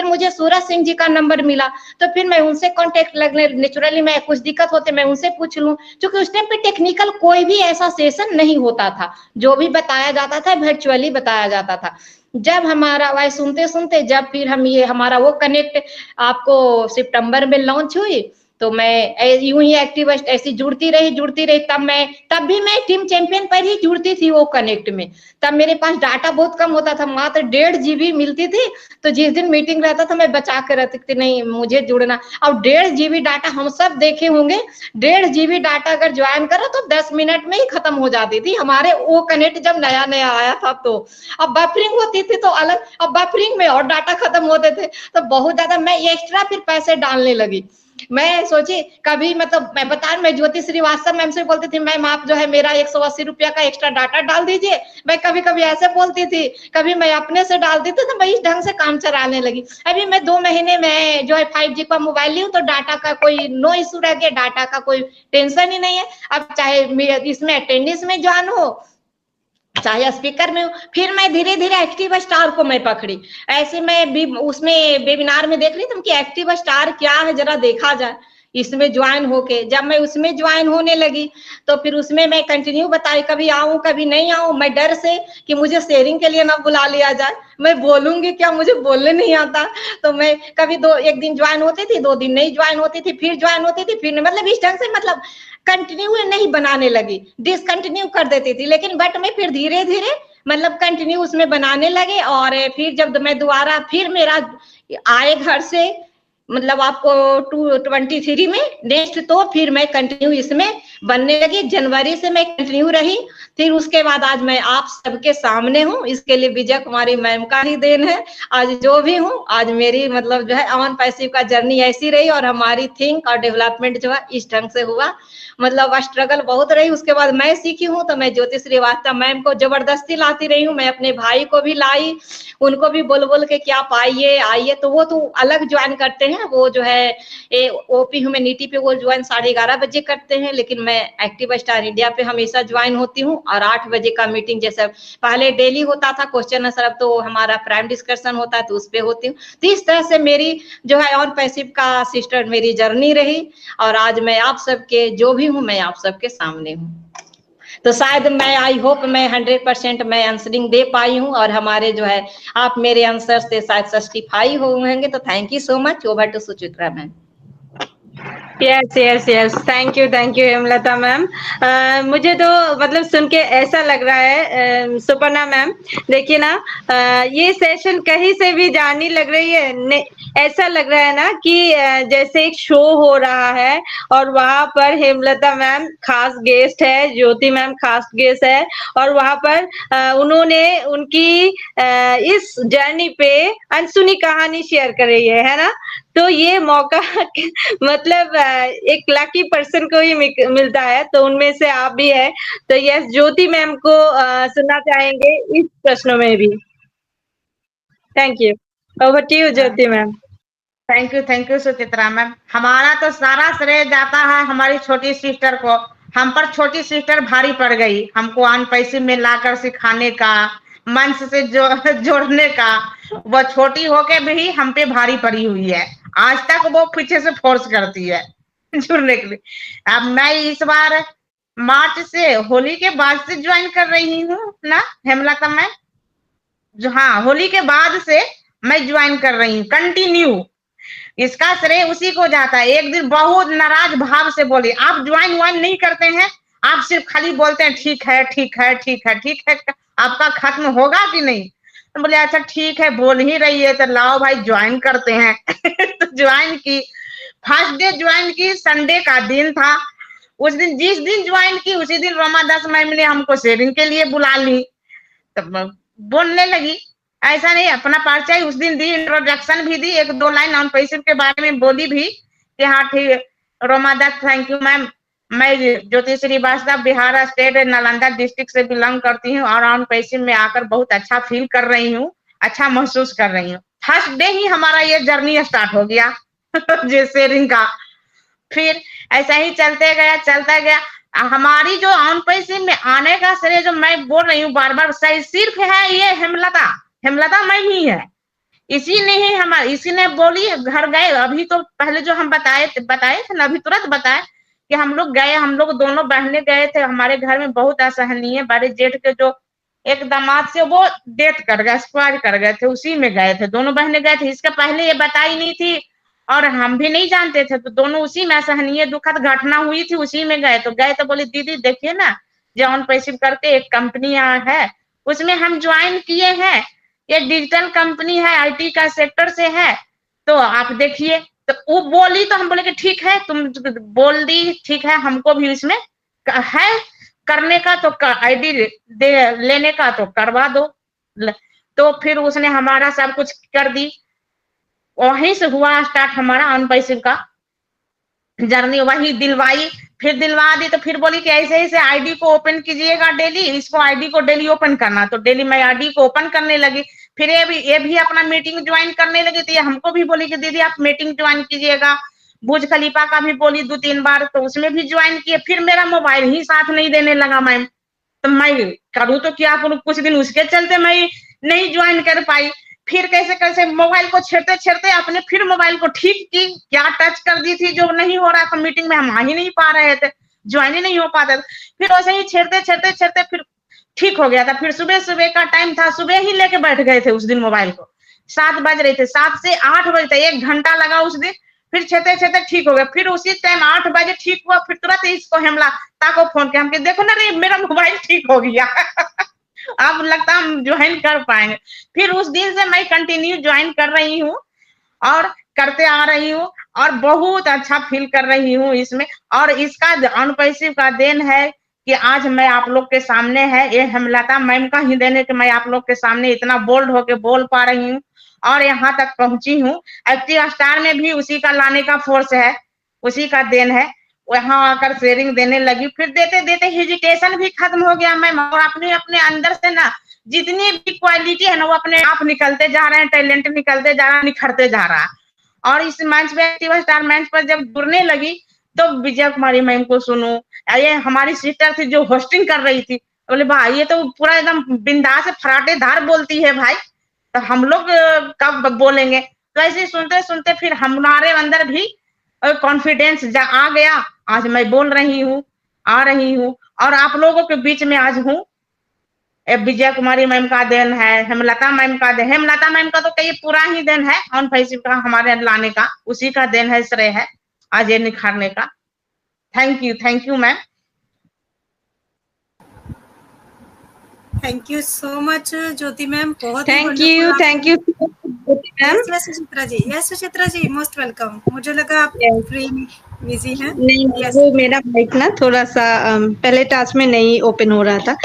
मुझे सूरज सिंह जी का नंबर मिला। तो फिर मैं उनसे कॉन्टेक्ट लगने, नेचुरली मैं कुछ दिक्कत होते मैं उनसे पूछ लूं, क्योंकि उस टाइम पे टेक्निकल कोई भी ऐसा सेशन नहीं होता था, जो भी बताया जाता था वर्चुअली बताया जाता था। जब हमारा वह सुनते सुनते जब फिर हम ये हमारा वो कनेक्ट आपको सितंबर में लॉन्च हुई, तो मैं यूं ही एक्टिव ऐसी जुड़ती रही। तब भी मैं टीम चैंपियन पर ही जुड़ती थी वो कनेक्ट में। तब मेरे पास डाटा बहुत कम होता था, मात्र 1.5 GB मिलती थी। तो जिस दिन मीटिंग रहता था मैं बचा कर रखती थी, नहीं मुझे जुड़ना। अब 1.5 GB डाटा हम सब देखे होंगे, 1.5 GB डाटा अगर ज्वाइन करो तो 10 मिनट में ही खत्म हो जाती थी हमारे वो कनेक्ट जब नया नया आया था। तो अब बफरिंग होती थी तो अलग, अब बफरिंग में और डाटा खत्म होते थे, तो बहुत ज्यादा मैं एक्स्ट्रा फिर पैसे डालने लगी। मैं सोची कभी मतलब मैं ज्योति श्रीवास्तव मैम से बोलती थी, मैम आप जो है मेरा 180 रुपया का एक्स्ट्रा डाटा डाल दीजिए। मैं कभी कभी ऐसे बोलती थी, कभी मैं अपने से डालती थी, तो मैं इस ढंग से काम चलाने लगी। अभी मैं 2 महीने में जो है 5G का मोबाइल ली हूँ, तो डाटा का कोई नो इशू रह गया, डाटा का कोई टेंशन ही नहीं है। अब चाहे इसमें अटेंडेंस में ज्वाइन हो चाहे स्पीकर में हो। फिर मैं धीरे धीरे एक्टिव स्टार को मैं पकड़ी। ऐसे मैं भी उसमें वेबिनार में देख रही थी कि एक्टिव स्टार क्या है जरा देखा जाए। इसमें ज्वाइन होके जब मैं उसमें ज्वाइन होने लगी तो फिर उसमें मैं कंटिन्यू बताई, कभी आऊं कभी नहीं आऊं, मैं डर से कि मुझे शेयरिंग के लिए ना बुला लिया जाए, मैं बोलूंगी क्या, मुझे बोलने नहीं आता। तो मैं कभी एक दिन ज्वाइन होती थी, 2 दिन नहीं ज्वाइन होती थी, फिर ज्वाइन होती थी, फिर मतलब इस ढंग से मतलब कंटिन्यू नहीं बनाने लगी, डिसकंटिन्यू कर देती थी। लेकिन बट मैं फिर धीरे धीरे मतलब कंटिन्यू उसमें बनाने लगे। और फिर जब मैं दोबारा फिर मेरा आए घर से मतलब आपको 2023 में नेक्स्ट, तो फिर मैं कंटिन्यू इसमें बनने लगी। जनवरी से मैं कंटिन्यू रही। फिर उसके बाद आज मैं आप सबके सामने हूँ, इसके लिए विजय कुमारी मैम का ही देन है। आज जो भी हूँ, आज मेरी मतलब जो है अमन पैसिव का जर्नी ऐसी रही और हमारी थिंक और डेवलपमेंट जो है इस ढंग से हुआ। मतलब स्ट्रगल बहुत रही। उसके बाद मैं सीखी हूँ, तो मैं ज्योति श्रीवास्तव मैम को जबरदस्ती लाती रही हूँ। मैं अपने भाई को भी लाई, उनको भी बोल बोल के क्या आप आइए, तो वो तो अलग ज्वाइन करते हैं। वो जो है ओपी ह्यूमैनिटी पे वो ज्वाइन 11:30 बजे करते हैं, लेकिन मैं एक्टिव स्टार इंडिया पे हमेशा ज्वाइन होती हूँ। और 8 बजे का मीटिंग जैसे पहले डेली होता था क्वेश्चन आंसर, अब तो हमारा प्राइम डिस्कशन होता है तो उस पे होती हूँ। तो इस तरह से मेरी जो है ऑन पैसिव का सिस्टर मेरी जर्नी रही। और आज मैं आप सबके जो भी हूँ, मैं आप सबके सामने हूँ। तो शायद मैं आई होप मैं 100% मैं आंसरिंग दे पाई हूँ। और हमारे जो है आप मेरे आंसर से शायद सस्टिफाई होंगे। तो thank you so much. Over to Suchitra ma'am. Yes thank you Hemlata ma'am. मुझे तो मतलब सुन के ऐसा लग रहा है सुपर्णा मैम, देखिए ना, ये सेशन कहीं से भी जानी लग रही है। ऐसा लग रहा है ना कि जैसे एक शो हो रहा है और वहां पर हेमलता मैम खास गेस्ट है, ज्योति मैम खास गेस्ट है, और वहां पर उन्होंने उनकी इस जर्नी पे अनसुनी कहानी शेयर कर रही है ना। तो ये मौका मतलब एक लकी पर्सन को ही मिलता है, तो उनमें से आप भी है। तो यस, ज्योति मैम को सुनना चाहेंगे इस प्रश्नों में भी। Thank you. Over to you Jyoti ma'am. Thank you Suchitra ma'am. हमारा तो सारा श्रेय जाता है हमारी छोटी सिस्टर को। हम पर छोटी सिस्टर भारी पड़ गई, हमको ऑन पैसिव में लाकर सिखाने का, मंच से जोड़ने का। वो छोटी होके भी हम पे भारी पड़ी हुई है। आज तक वो पीछे से फोर्स करती है जुड़ने के लिए। अब मैं इस बार मार्च से होली के बाद से ज्वाइन कर रही हूँ ना हेमलता मैम। जो हाँ, होली के बाद से मैं ज्वाइन कर रही हूँ कंटिन्यू। इसका श्रेय उसी को जाता है। एक दिन बहुत नाराज भाव से बोली, आप ज्वाइन वाइन नहीं करते हैं, आप सिर्फ खाली बोलते हैं ठीक है ठीक है ठीक है ठीक है, आपका खत्म होगा कि नहीं। तो बोले अच्छा ठीक है, बोल ही रही है तो लाओ भाई ज्वाइन करते हैं। तो ज्वाइन की, फर्स्ट डे ज्वाइन की, संडे का दिन था। उस दिन जिस दिन ज्वाइन की उसी दिन रोमा दास मैम ने हमको शेयरिंग के लिए बुला ली। तब बोलने लगी, ऐसा नहीं, अपना परिचय उस दिन दी, इंट्रोडक्शन भी दी, 1-2 लाइन नॉन पैसिव के बारे में बोली भी कि हाँ ठीक, Roma Dutt, thank you ma'am, मैं ज्योति श्रीवास्तव बिहार स्टेट नालंदा डिस्ट्रिक्ट से बिलोंग करती हूँ और नॉन पैसिव में आकर बहुत अच्छा फील कर रही हूँ, अच्छा महसूस कर रही हूँ। फर्स्ट डे ही हमारा ये जर्नी स्टार्ट हो गया जे शेयरिंग का। फिर ऐसा ही चलता गया। हमारी जो ऑन पैसिव में आने का श्रेय जो मैं बोल रही हूँ बार बार, सही सिर्फ है ये हेमलता मैम ही है। इसी ने ही इसी ने बोली, घर गए अभी तो पहले जो हम बताए थे ना, अभी तुरंत बताए कि हम लोग गए, हम लोग दोनों बहने गए थे। हमारे घर में बहुत असहनीय, बड़े जेठ के जो एक दामाद से वो डेथ कर गए, एक्सपायर कर गए थे, उसी में गए थे, दोनों बहने गए थे। इसके पहले ये बताई नहीं थी और हम भी नहीं जानते थे, तो दोनों उसी में असहनीय दुखद घटना हुई थी, उसी में गए। तो बोले दीदी देखिए ना, जो ऑन पैसिव करके एक कंपनी है, उसमें हम ज्वाइन किए हैं, ये डिजिटल कंपनी है, आईटी का सेक्टर से है, तो आप देखिए। तो वो बोली तो हम बोले कि ठीक है, तुम बोल दी, ठीक है, हमको भी इसमें है करने का, तो आईडी लेने का तो करवा दो। तो फिर उसने हमारा सब कुछ कर दी। वहीं से हुआ स्टार्ट हमारा ऑन पैसिव का जर्नी। वही दिलवाई, फिर दिलवा दी, तो फिर बोली कि ऐसे ऐसे आईडी को ओपन कीजिएगा डेली, इसको आईडी को डेली ओपन करना। तो डेली मैं आईडी को ओपन करने लगी। फिर ये भी अपना मीटिंग ज्वाइन करने लगी, तो ये हमको भी बोली कि दीदी आप मीटिंग ज्वाइन कीजिएगा। बुर्ज खलीफा का भी बोली 2-3 बार, तो उसमें भी ज्वाइन किए। फिर मेरा मोबाइल ही साथ नहीं देने लगा मैम, तो मैं करूँ तो क्या करूँ। कुछ दिन उसके चलते मैं नहीं ज्वाइन कर पाई। फिर कैसे मोबाइल को छेड़ते अपने फिर मोबाइल को ठीक की, क्या टच कर दी थी जो नहीं हो रहा था, मीटिंग में हम आ ही नहीं पा रहे थे, ज्वाइन ही नहीं हो पाते। फिर वैसे ही छेड़ते फिर ठीक हो गया था। फिर सुबह का टाइम था, सुबह ही लेके बैठ गए थे उस दिन मोबाइल को। 7 बज रहे थे, 7 से 8 बजे तक 1 घंटा लगा उस दिन। फिर छेड़ते ठीक हो गया। फिर उसी टाइम 8 बजे ठीक हुआ। फिर तुरंत इसको हेमलता को फोन किया, हमके देखो ना रे मेरा मोबाइल ठीक हो गया अब लगता हम ज्वाइन कर पाएंगे। फिर उस दिन से मैं कंटिन्यू ज्वाइन कर रही हूँ और करते आ रही हूँ और बहुत अच्छा फील कर रही हूँ इसमें। और इसका ऑन पैसिव का देन है कि आज मैं आप लोग के सामने है, ये हेमलता मैम का ही देने कि मैं आप लोग के सामने इतना बोल्ड होके बोल पा रही हूँ और यहाँ तक पहुंची हूँ। एक्टिव स्टार में भी उसी का लाने का फोर्स है, उसी का देन है। वहां आकर शेयरिंग देने लगी, फिर देते हेजिटेशन भी खत्म हो गया मैम। और अपने अंदर से ना जितनी भी क्वालिटी है ना, वो अपने आप निकलते जा रहे हैं, टैलेंट निकलते जा रहा है, निखरते जा रहा है। और इस मंच पे, एक्टिव स्टार मंच पर जब जुड़ने लगी तो विजय कुमारी मैम को सुनू, ये हमारी सिस्टर थी जो होस्टिंग कर रही थी, बोले भाई ये तो पूरा एकदम बिंदास फराटेदार बोलती है भाई, तो हम लोग कब बोलेंगे। तो ऐसे सुनते फिर हमारे अंदर भी कॉन्फिडेंस आ गया। आज मैं बोल रही हूँ, आ रही हूँ और आप लोगों के बीच में आज हूँ। विजय कुमारी मैम का देन है, हेमलता मैम का देन, हेमलता मैम का तो कई पूरा ही देन है ऑन पैसिव का हमारे लाने का, उसी का देन है, श्रेय है आज ये निखारने का। Thank you ma'am. Thank you so much Jyoti ma'am, बहुत thank you Suchitra ji most welcome. मुझे लगा आप फ्री बिजी हैं। नहीं, वो मेरा माइक ना थोड़ा सा पहले टास्क में नहीं ओपन हो रहा था।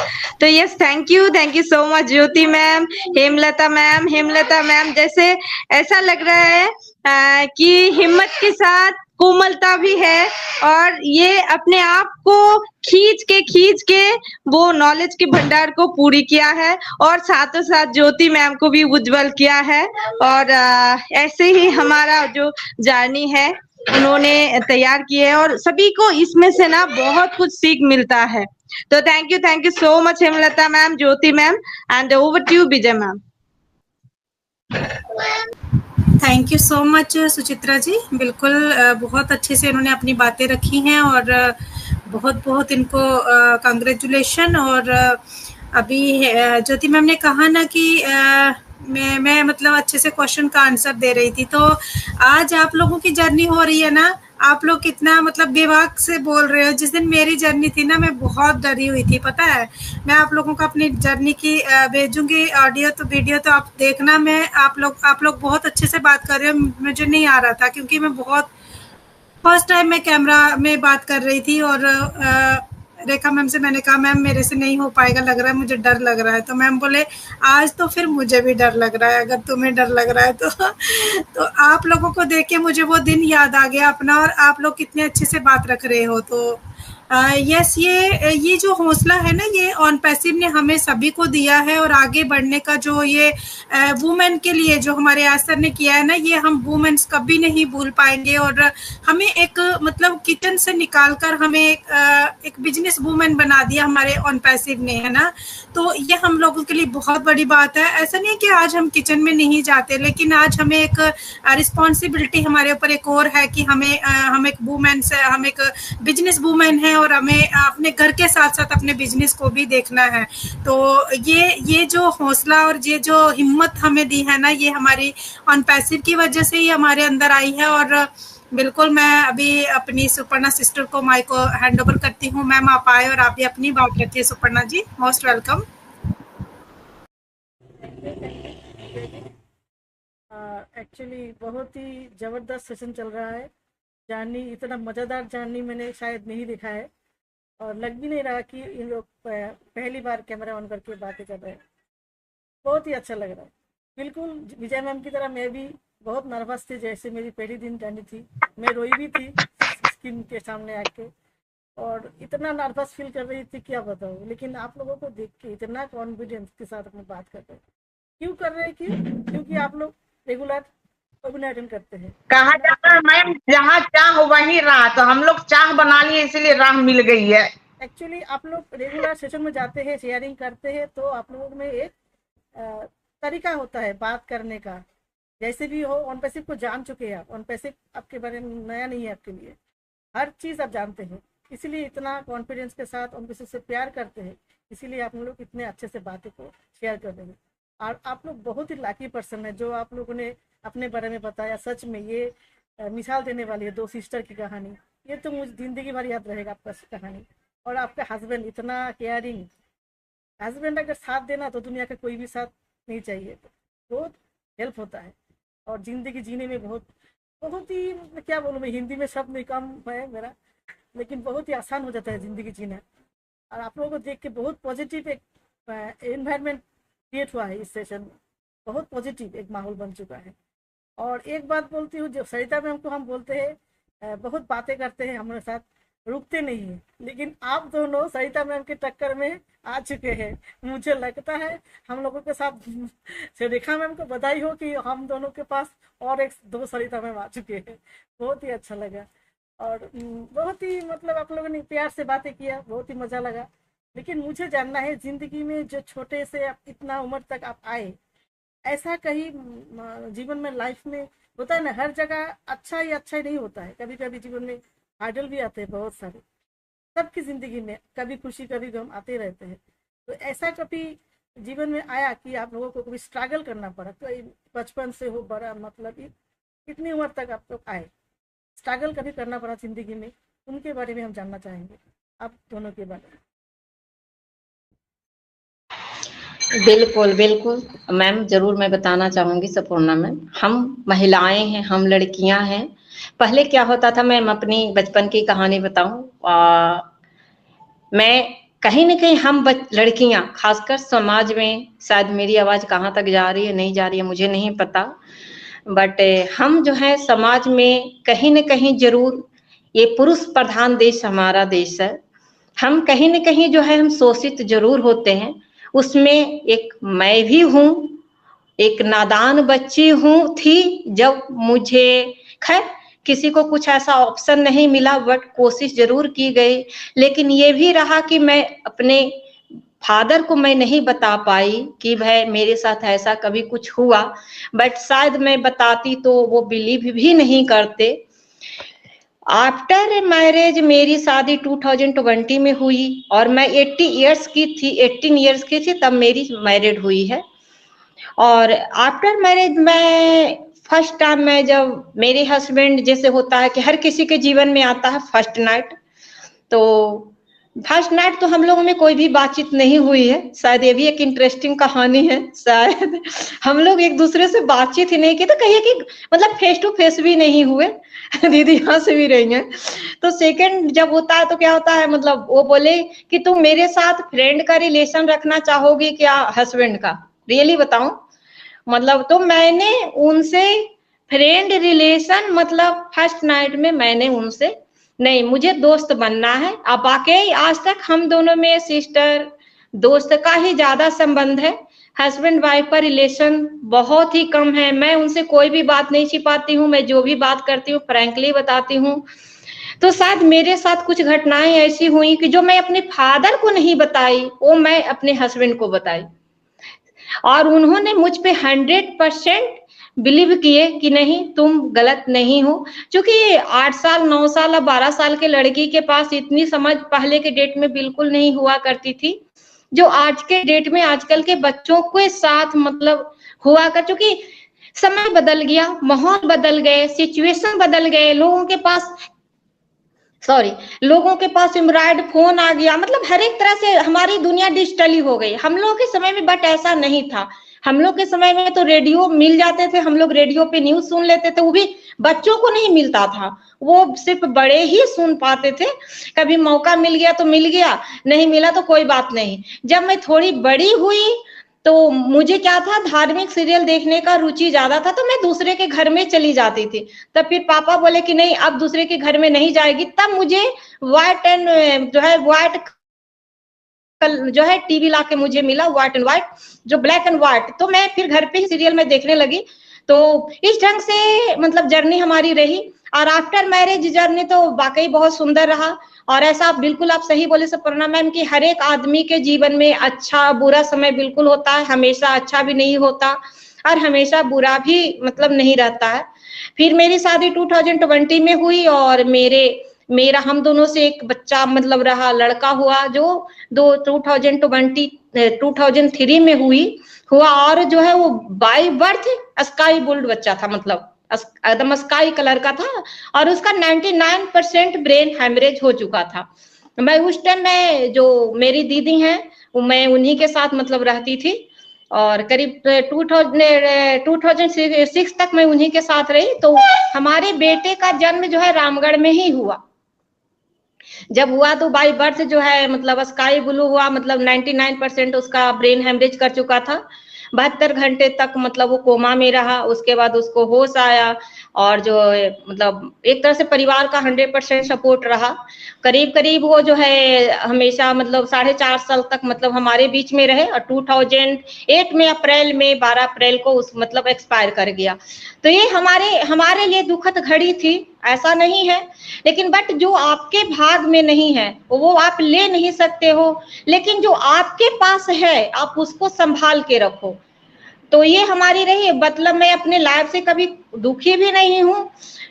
तो yes, thank you so much Jyoti ma'am, Hemlata ma'am. जैसे ऐसा लग रहा है कि हिम्मत के साथ कोमलता भी है और ये अपने आप को खींच के वो नॉलेज के भंडार को पूरी किया है और साथों साथ ज्योति मैम को भी उज्जवल किया है। और ऐसे ही हमारा जो जर्नी है उन्होंने तैयार की है और सभी को इसमें से ना बहुत कुछ सीख मिलता है। तो thank you so much Hemlata ma'am, Jyoti ma'am, and over to you Vijay ma'am. Thank you so much Suchitra ji, बिल्कुल बहुत अच्छे से इन्होंने अपनी बातें रखी हैं और बहुत इनको कांग्रेचुलेशन। और अभी ज्योति मैम ने कहा ना कि मैं मतलब अच्छे से क्वेश्चन का आंसर दे रही थी, तो आज आप लोगों की जर्नी हो रही है ना, आप लोग कितना मतलब बेबाक से बोल रहे हो। जिस दिन मेरी जर्नी थी ना, मैं बहुत डरी हुई थी, पता है। मैं आप लोगों को अपनी जर्नी की भेजूंगी ऑडियो, तो वीडियो तो आप देखना। मैं आप लोग बहुत अच्छे से बात कर रहे हो, मुझे नहीं आ रहा था क्योंकि मैं बहुत फर्स्ट टाइम मैं कैमरा में बात कर रही थी और रेखा मैम से मैंने कहा मैम मेरे से नहीं हो पाएगा, लग रहा है मुझे डर लग रहा है। तो मैम बोले आज तो फिर मुझे भी डर लग रहा है, अगर तुम्हें डर लग रहा है तो आप लोगों को देख के मुझे वो दिन याद आ गया अपना, और आप लोग कितने अच्छे से बात रख रहे हो। तो यस, ये जो हौसला है ना, ये ऑन पैसिव ने हमें सभी को दिया है, और आगे बढ़ने का जो ये वुमेन के लिए जो हमारे आज सर ने किया है ना, ये हम वुमेन्स कभी नहीं भूल पाएंगे। और हमें एक मतलब किचन से निकाल कर हमें एक बिजनेस वुमेन बना दिया हमारे ऑन पैसिव ने, है ना। तो ये हम लोगों के लिए बहुत बड़ी बात है। ऐसा नहीं है कि आज हम किचन में नहीं जाते, लेकिन आज हमें एक रिस्पॉन्सिबिलिटी हमारे ऊपर एक और है कि हम एक वुमेन से, हम एक बिजनेस वुमेन है, और हमें अपने घर के साथ साथ अपने बिजनेस को भी देखना है। तो ये जो हौसला और ये जो हिम्मत हमें दी है ना, ये हमारी ऑन पैसिव की वजह से ही हमारे अंदर आई है। और बिल्कुल मैं अभी अपनी सुपर्णा सिस्टर को माइक को हैंड ओवर करती हूँ। मैम आप आए और आप भी अपनी बात रखिए। सुपर्णा जी, मोस्ट वेलकम। एक्चुअली बहुत ही ज़बरदस्त सेशन चल रहा है। जर्नी, इतना मज़ेदार जर्नी मैंने शायद नहीं देखा है, और लग भी नहीं रहा कि इन लोग पहली बार कैमरा ऑन करके बातें कर रहे हैं। बहुत ही अच्छा लग रहा है। बिल्कुल विजय मैम की तरह मैं भी बहुत नर्वस थी, जैसे मेरी पहली दिन जर्नी थी। मैं रोई भी थी स्क्रीन के सामने आके, और इतना नर्वस फील कर रही थी क्या बताऊँ। लेकिन आप लोगों को देख के इतना कॉन्फिडेंस के साथ अपनी बात कर रहे हैं। क्यों कर रहे हैं? क्योंकि आप लोग रेगुलर वेबिनार अटेंड करते हैं। कहा जाता है मैम, जहाँ चाह वहीं राह, तो हम लोग चाह बना लिए, इसीलिए राह मिल गई है। एक्चुअली आप लोग रेगुलर सेशन में जाते हैं, शेयरिंग करते हैं, तो आप लोगों में एक तरीका होता है बात करने का। जैसे भी हो, ऑन पैसिव को जान चुके हैं आप। ऑन पैसिव आपके बारे में नया नहीं है, आपके लिए हर चीज़ आप जानते हैं, इसीलिए इतना कॉन्फिडेंस के साथ ऑन पैसिव से प्यार करते हैं। इसीलिए आप लोग इतने अच्छे से बातें को शेयर कर रहे हैं। और आप लोग बहुत ही लाकी पर्सन है जो आप लोगों ने अपने बारे में बताया। सच में ये मिसाल देने वाली है, दो सिस्टर की कहानी। ये तो मुझे जिंदगी भर याद रहेगा आपका कहानी। और आपका हस्बैंड इतना केयरिंग, हस्बैंड अगर साथ देना तो दुनिया का कोई भी साथ नहीं चाहिए, तो बहुत हेल्प होता है। और ज़िंदगी जीने में बहुत ही क्या बोलूँ मैं, हिंदी में शब्द नहीं कम है मेरा, लेकिन बहुत ही आसान हो जाता है ज़िंदगी जीना। और आप लोगों को देख के बहुत पॉजिटिव एक एनवायरनमेंट क्रिएट हुआ है इस सेशन में। बहुत पॉजिटिव एक माहौल बन चुका है। और एक बात बोलती हूँ, जो सरिता मैम को हम बोलते हैं बहुत बातें करते हैं हमारे साथ, रुकते नहीं हैं, लेकिन आप दोनों सरिता मैम के टक्कर में आ चुके हैं। मुझे लगता है हम लोगों के साथ रेखा मैम को बधाई हो कि हम दोनों के पास और एक दो सरिता मैम आ चुके हैं। बहुत ही अच्छा लगा, और बहुत ही मतलब आप लोगों ने प्यार से बातें किया, बहुत ही मज़ा लगा। लेकिन मुझे जानना है, ज़िंदगी में जो छोटे से आप इतना उम्र तक आप आए, ऐसा कहीं जीवन में लाइफ में होता है ना, हर जगह अच्छा ही नहीं होता है। कभी कभी जीवन में हार्डल भी आते हैं बहुत सारे, सबकी ज़िंदगी में कभी खुशी कभी गम आते रहते हैं। तो ऐसा कभी जीवन में आया कि आप लोगों को कभी स्ट्रगल करना पड़ा? तो बचपन से हो बड़ा, मतलब इतनी उम्र तक आप लोग आए, स्ट्रगल कभी करना पड़ा ज़िंदगी में? उनके बारे में हम जानना चाहेंगे, आप दोनों के बारे में। बिल्कुल बिल्कुल मैम, जरूर मैं बताना चाहूँगी संपूर्णा मैम। हम महिलाएं हैं, हम लड़कियां हैं। पहले क्या होता था, मैं अपनी बचपन की कहानी बताऊं। मैं कहीं ना कहीं हम लड़कियां, खासकर समाज में, शायद मेरी आवाज़ कहाँ तक जा रही है नहीं जा रही है मुझे नहीं पता, बट हम जो है समाज में कहीं ना कहीं जरूर, ये पुरुष प्रधान देश हमारा देश है, हम कहीं ना कहीं जो है हम शोषित जरूर होते हैं। उसमें एक मैं भी हूँ, एक नादान बच्ची थी जब मुझे, खैर किसी को कुछ ऐसा ऑप्शन नहीं मिला, बट कोशिश जरूर की गई। लेकिन ये भी रहा कि मैं अपने फादर को मैं नहीं बता पाई कि भाई मेरे साथ ऐसा कभी कुछ हुआ, बट शायद मैं बताती तो वो बिलीव भी नहीं करते। आफ्टर मैरिज मेरी शादी 2020 में हुई, और मैं 18 इयर्स की थी तब मेरी मैरिड हुई है। और आफ्टर मैरिज मैं फर्स्ट टाइम, मैं जब मेरे हस्बैंड, जैसे होता है कि हर किसी के जीवन में आता है फर्स्ट नाइट, तो फर्स्ट नाइट तो हम लोगों में कोई भी बातचीत नहीं हुई है, शायद ये भी एक इंटरेस्टिंग कहानी है। शायद हम लोग एक दूसरे से बातचीत ही नहीं की, तो कहिए कि मतलब फेस टू फेस भी नहीं हुए। दीदी यहाँ से भी रही हैं। तो सेकंड जब होता है तो क्या होता है, मतलब वो बोले कि तुम मेरे साथ फ्रेंड का रिलेशन रखना चाहोगी क्या हस्बैंड का, रियली बताऊं, मतलब तो मैंने उनसे फ्रेंड रिलेशन मतलब फर्स्ट नाइट में मैंने उनसे नहीं, मुझे दोस्त बनना है। अब वाकई आज तक हम दोनों में सिस्टर दोस्त का ही ज्यादा संबंध है, हस्बैंड वाइफ का रिलेशन बहुत ही कम है। मैं उनसे कोई भी बात नहीं छिपाती हूँ, मैं जो भी बात करती हूँ फ्रैंकली बताती हूँ। तो शायद मेरे साथ कुछ घटनाएं ऐसी हुई कि जो मैं अपने फादर को नहीं बताई, वो मैं अपने हस्बैंड को बताई, और उन्होंने मुझ पे 100% बिलीव किए कि नहीं तुम गलत नहीं हो। क्योंकि 8 साल 9 साल और 12 साल के लड़की के पास इतनी समझ पहले के डेट में बिल्कुल नहीं हुआ करती थी, जो आज के डेट में आजकल के बच्चों के साथ मतलब हुआ कर। चूंकि समय बदल गया, माहौल बदल गए, सिचुएशन बदल गए, लोगों के पास एंड्रॉइड फोन आ गया, मतलब हर एक तरह से हमारी दुनिया डिजिटली हो गई। हम लोगों के समय में बट ऐसा नहीं था। हम लोग के समय में तो रेडियो मिल जाते थे, हम लोग रेडियो पे न्यूज सुन लेते थे, वो भी बच्चों को नहीं मिलता था, वो सिर्फ बड़े ही सुन पाते थे। कभी मौका मिल गया तो मिल गया, नहीं मिला तो कोई बात नहीं। जब मैं थोड़ी बड़ी हुई तो मुझे क्या था, धार्मिक सीरियल देखने का रुचि ज्यादा था, तो मैं दूसरे के घर में चली जाती थी। तब फिर पापा बोले कि नहीं अब दूसरे के घर में नहीं जाएगी। तब मुझे व्हाइट जो है टीवी लाके मुझे मिला, व्हाइट एंड व्हाइट, जो ब्लैक एंड व्हाइट। तो मैं फिर घर पे ही सीरियल में देखने लगी। तो इस ढंग से मतलब जर्नी हमारी रही। और आफ्टर मैरिज जर्नी तो वाकई बहुत सुंदर रहा। और ऐसा बिल्कुल आप सही बोले सुपर्णा मैम कि हर एक आदमी के जीवन में अच्छा बुरा समय बिल्कुल होता है, हमेशा अच्छा भी नहीं होता और हमेशा बुरा भी मतलब नहीं रहता है। फिर मेरी शादी 2020 में हुई और मेरा हम दोनों से एक बच्चा मतलब रहा, लड़का हुआ, जो 2003 में हुआ। और जो है वो बाय बर्थ स्काई ब्लू बच्चा था, मतलब एकदम स्काई कलर का था, और उसका 99% ब्रेन हैमरेज हो चुका था। मैं उस टाइम में जो मेरी दीदी हैं मैं उन्हीं के साथ मतलब रहती थी, और करीब 2006 तक मैं उन्हीं के साथ रही। तो हमारे बेटे का जन्म जो है रामगढ़ में ही हुआ। जब हुआ तो बाय बर्थ जो है मतलब स्काई ब्लू हुआ, मतलब 99% उसका ब्रेन हेमरेज कर चुका था। 72 घंटे तक मतलब वो कोमा में रहा, उसके बाद उसको होश आया। और जो मतलब एक तरह से परिवार का 100% सपोर्ट रहा। करीब करीब वो जो है हमेशा मतलब 4.5 साल तक मतलब हमारे बीच में रहे, और 2008 में 12 अप्रैल को उस मतलब एक्सपायर कर गया। तो ये हमारे लिए दुखद घड़ी थी, ऐसा नहीं है। लेकिन बट जो आपके भाग में नहीं है वो आप ले नहीं सकते हो, लेकिन जो आपके पास है आप उसको संभाल के रखो। तो ये हमारी रही। मतलब मैं अपने लाइफ से कभी दुखी भी नहीं हूँ,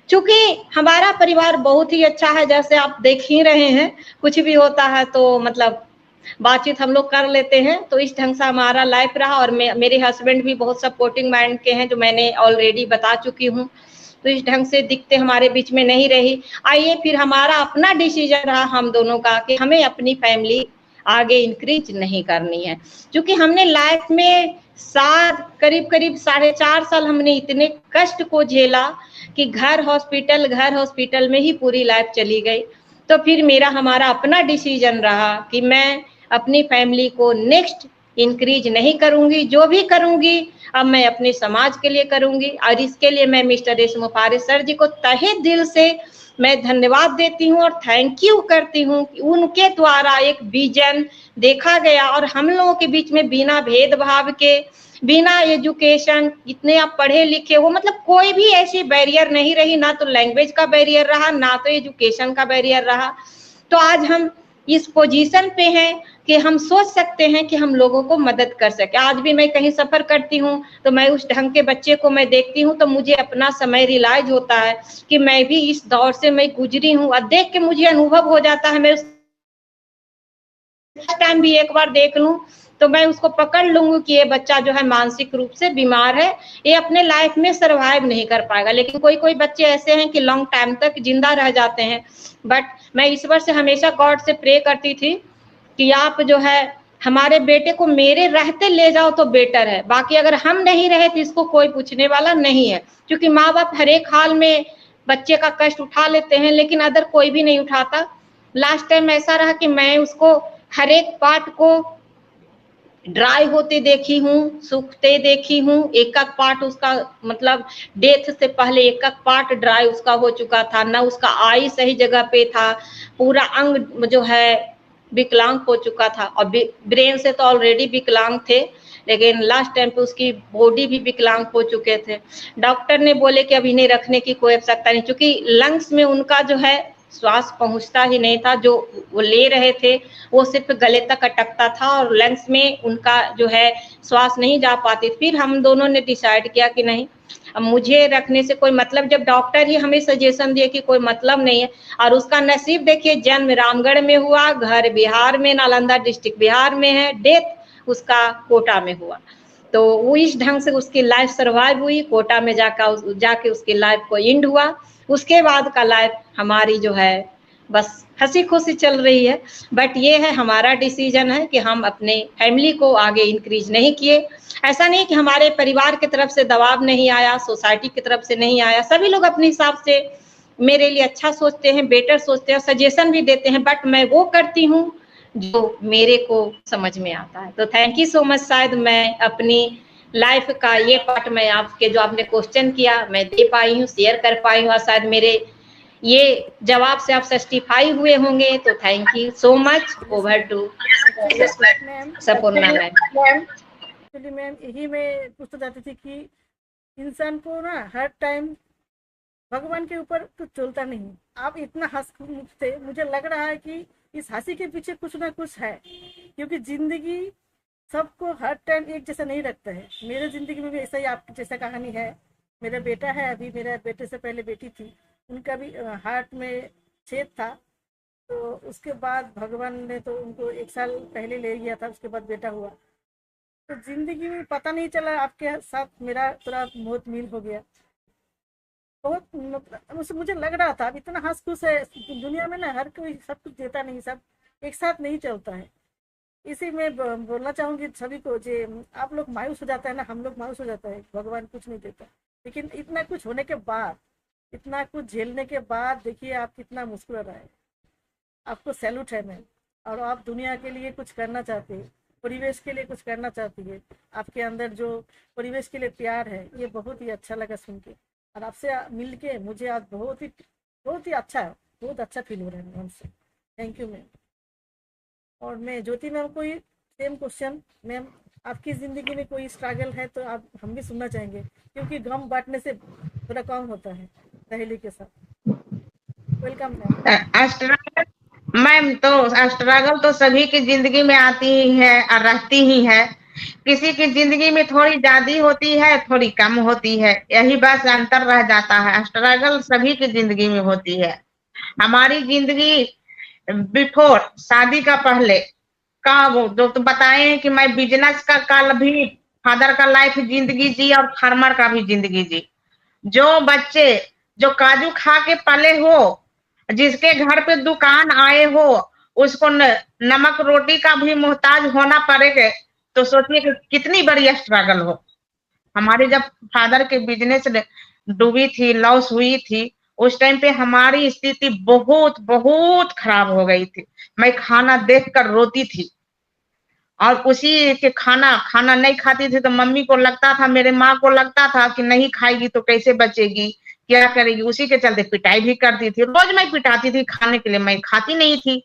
क्योंकि हमारा परिवार बहुत ही अच्छा है। जैसे आप देख ही रहे हैं, कुछ भी होता है तो मतलब बातचीत हम लोग कर लेते हैं। तो इस ढंग से हमारा लाइफ रहा। और मेरे हस्बैंड भी बहुत सपोर्टिंग माइंड के हैं, जो मैंने ऑलरेडी बता चुकी हूँ। तो इस ढंग से दिक्कतें हमारे बीच में नहीं रही। आइए फिर हमारा अपना डिसीजन रहा हम दोनों का कि हमें अपनी फैमिली आगे इंक्रीज नहीं करनी है, क्योंकि हमने लाइफ में करीब 4.5 साल हमने इतने कष्ट को झेला कि घर हॉस्पिटल में ही पूरी लाइफ चली गई। तो फिर हमारा अपना डिसीजन रहा कि मैं अपनी फैमिली को नेक्स्ट इंक्रीज नहीं करूंगी, जो भी करूंगी अब मैं अपने समाज के लिए करूंगी। और इसके लिए मैं मिस्टर एस.एम. फारिस सर जी को तहे दिल से मैं धन्यवाद देती हूँ और थैंक यू करती हूँ कि उनके द्वारा एक विजन देखा गया, और हम लोगों के बीच में बिना भेदभाव के, बिना एजुकेशन, इतने आप पढ़े लिखे हो, मतलब कोई भी ऐसी बैरियर नहीं रही, ना तो लैंग्वेज का बैरियर रहा, ना तो एजुकेशन का बैरियर रहा। तो आज हम इस पोजीशन पे हैं कि हम सोच सकते हैं कि हम लोगों को मदद कर सके। आज भी मैं कहीं सफर करती हूँ तो मैं उस ढंग के बच्चे को मैं देखती हूँ, तो मुझे अपना समय रियलाइज होता है कि मैं भी इस दौर से मैं गुजरी हूँ, और देख के मुझे अनुभव हो जाता है। मैं उस टाइम भी एक बार देख लूं तो मैं उसको पकड़ लूंगी कि ये बच्चा जो है मानसिक रूप से बीमार है, ये अपने लाइफ में सर्वाइव नहीं कर पाएगा। लेकिन कोई कोई बच्चे ऐसे हैं कि लॉन्ग टाइम तक जिंदा रह जाते हैं। बट मैं ईश्वर से हमेशा गॉड से प्रे करती थी कि आप जो है हमारे बेटे को मेरे रहते ले जाओ तो बेटर है, बाकी अगर हम नहीं रहे तो इसको कोई पूछने वाला नहीं है। क्योंकि माँ बाप हर एक हाल में बच्चे का कष्ट उठा लेते हैं, लेकिन अदर कोई भी नहीं उठाता। लास्ट टाइम ऐसा रहा कि मैं उसको हर एक पार्ट को ड्राई होते देखी हूँ, सूखते देखी हूँ। एक एक पार्ट उसका मतलब डेथ से पहले एक एक पार्ट ड्राई उसका हो चुका था, ना उसका आई सही जगह पे था, पूरा अंग जो है विकलांग हो चुका था। और ब्रेन से तो ऑलरेडी विकलांग थे, लेकिन लास्ट टाइम पे उसकी बॉडी भी विकलांग हो चुके थे। डॉक्टर ने बोले कि अब इन्हें रखने की कोई आवश्यकता नहीं, क्योंकि लंग्स में उनका जो है श्वास पहुंचता ही नहीं था। जो वो ले रहे थे वो सिर्फ गले तक अटकता था और लंग्स में उनका जो है श्वास नहीं जा पाती। फिर हम दोनों ने डिसाइड किया कि नहीं, अब मुझे रखने से कोई मतलब, जब डॉक्टर ही हमें सजेशन दिए कि कोई मतलब नहीं है। और उसका नसीब देखिए, जन्म रामगढ़ में हुआ, घर बिहार में, नालंदा डिस्ट्रिक्ट बिहार में है, डेथ उसका कोटा में हुआ। तो वो इस ढंग से उसकी लाइफ सर्वाइव हुई, कोटा में जाके उसकी लाइफ को एंड हुआ। उसके बाद का लाइफ हमारी जो है बस हंसी खुशी चल रही है। बट ये है हमारा डिसीजन है कि हम अपने फैमिली को आगे इंक्रीज नहीं किए। ऐसा नहीं कि हमारे परिवार की तरफ से दबाव नहीं आया, सोसाइटी की तरफ से नहीं आया। सभी लोग अपने हिसाब से मेरे लिए अच्छा सोचते हैं, बेटर सोचते हैं, सजेशन भी देते हैं, बट मैं वो करती हूँ जो मेरे को समझ में आता है। तो थैंक यू सो मच। शायद मैं अपनी लाइफ का ये पार्ट मैं आपके जो आपने क्वेश्चन किया मैं दे पाई हूँ, शेयर कर पाई हूँ, और शायद मेरे ये जवाब से आप सैटिस्फाई हुए होंगे। तो thank you so much. Over to Sapurna ma'am. Actually ma'am यही मैं पूछना चाहती थी कि इंसान को ना हर टाइम भगवान के ऊपर कुछ चलता नहीं। आप इतना हंस थे, मुझे लग रहा है कि इस हंसी के पीछे कुछ ना कुछ है, क्योंकि जिंदगी सबको हर टाइम एक जैसा नहीं रखता है। मेरे जिंदगी में भी ऐसा ही आपकी जैसा कहानी है। मेरा बेटा है, अभी मेरे बेटे से पहले बेटी थी, उनका भी हार्ट में छेद था। तो उसके बाद भगवान ने तो उनको 1 साल पहले ले गया था, उसके बाद बेटा हुआ। तो जिंदगी में पता नहीं चला आपके साथ मेरा तुरंत मौत मिल हो गया। बहुत मतलब मुझे लग रहा था, अब इतना हंस खुश है दुनिया में ना, हर कोई सब कुछ देता नहीं, सब एक साथ नहीं चलता है। इसी में बोलना चाहूंगी सभी को, जो आप लोग मायूस हो जाता है ना, हम लोग मायूस हो जाता है, भगवान कुछ नहीं देता। लेकिन इतना कुछ होने के बाद, इतना कुछ झेलने के बाद देखिए आप कितना मुस्कुरा रहा है। आपको सैल्यूट है मैम। और आप दुनिया के लिए कुछ करना चाहते हैं, परिवेश के लिए कुछ करना चाहती है। आपके अंदर जो परिवेश के लिए प्यार है, ये बहुत ही अच्छा लगा सुन के। और आपसे मिल के मुझे आज बहुत ही अच्छा फील हो रहा है मैम से। Thank you ma'am. और मैं ज्योति मैम को ही सेम क्वेश्चन, मैम आपकी ज़िंदगी में कोई स्ट्रगल है तो आप हम भी सुनना चाहेंगे, क्योंकि गम बांटने से थोड़ा कम होता है सहेली के साथ। Welcome ma'am. मैम तो स्ट्रगल तो सभी की जिंदगी में आती ही है और रहती ही है। किसी की जिंदगी में थोड़ी ज्यादा होती है, थोड़ी कम होती है, यही बस अंतर रह जाता है। स्ट्रगल सभी की जिंदगी में होती है। हमारी जिंदगी बिफोर शादी का पहले का वो जो तो बताए कि मैं बिजनेस का कल भी फादर का लाइफ जिंदगी जी और फार्मर का भी जिंदगी जी। जो बच्चे जो काजू खा के पले हो, जिसके घर पे दुकान आए हो, उसको नमक रोटी का भी मोहताज होना पड़ेगा, तो सोचिए कि कितनी बड़ी स्ट्रगल हो। हमारे जब फादर के बिजनेस डूबी थी, लॉस हुई थी, उस टाइम पे हमारी स्थिति बहुत बहुत खराब हो गई थी। मैं खाना देखकर रोती थी, और उसी के खाना नहीं खाती थी तो मम्मी को लगता था, मेरे माँ को लगता था कि नहीं खाएगी तो कैसे बचेगी, क्या करेगी। उसी के चलते पिटाई भी करती थी। रोज मैं पिटाती थी खाने के लिए, मैं खाती नहीं थी,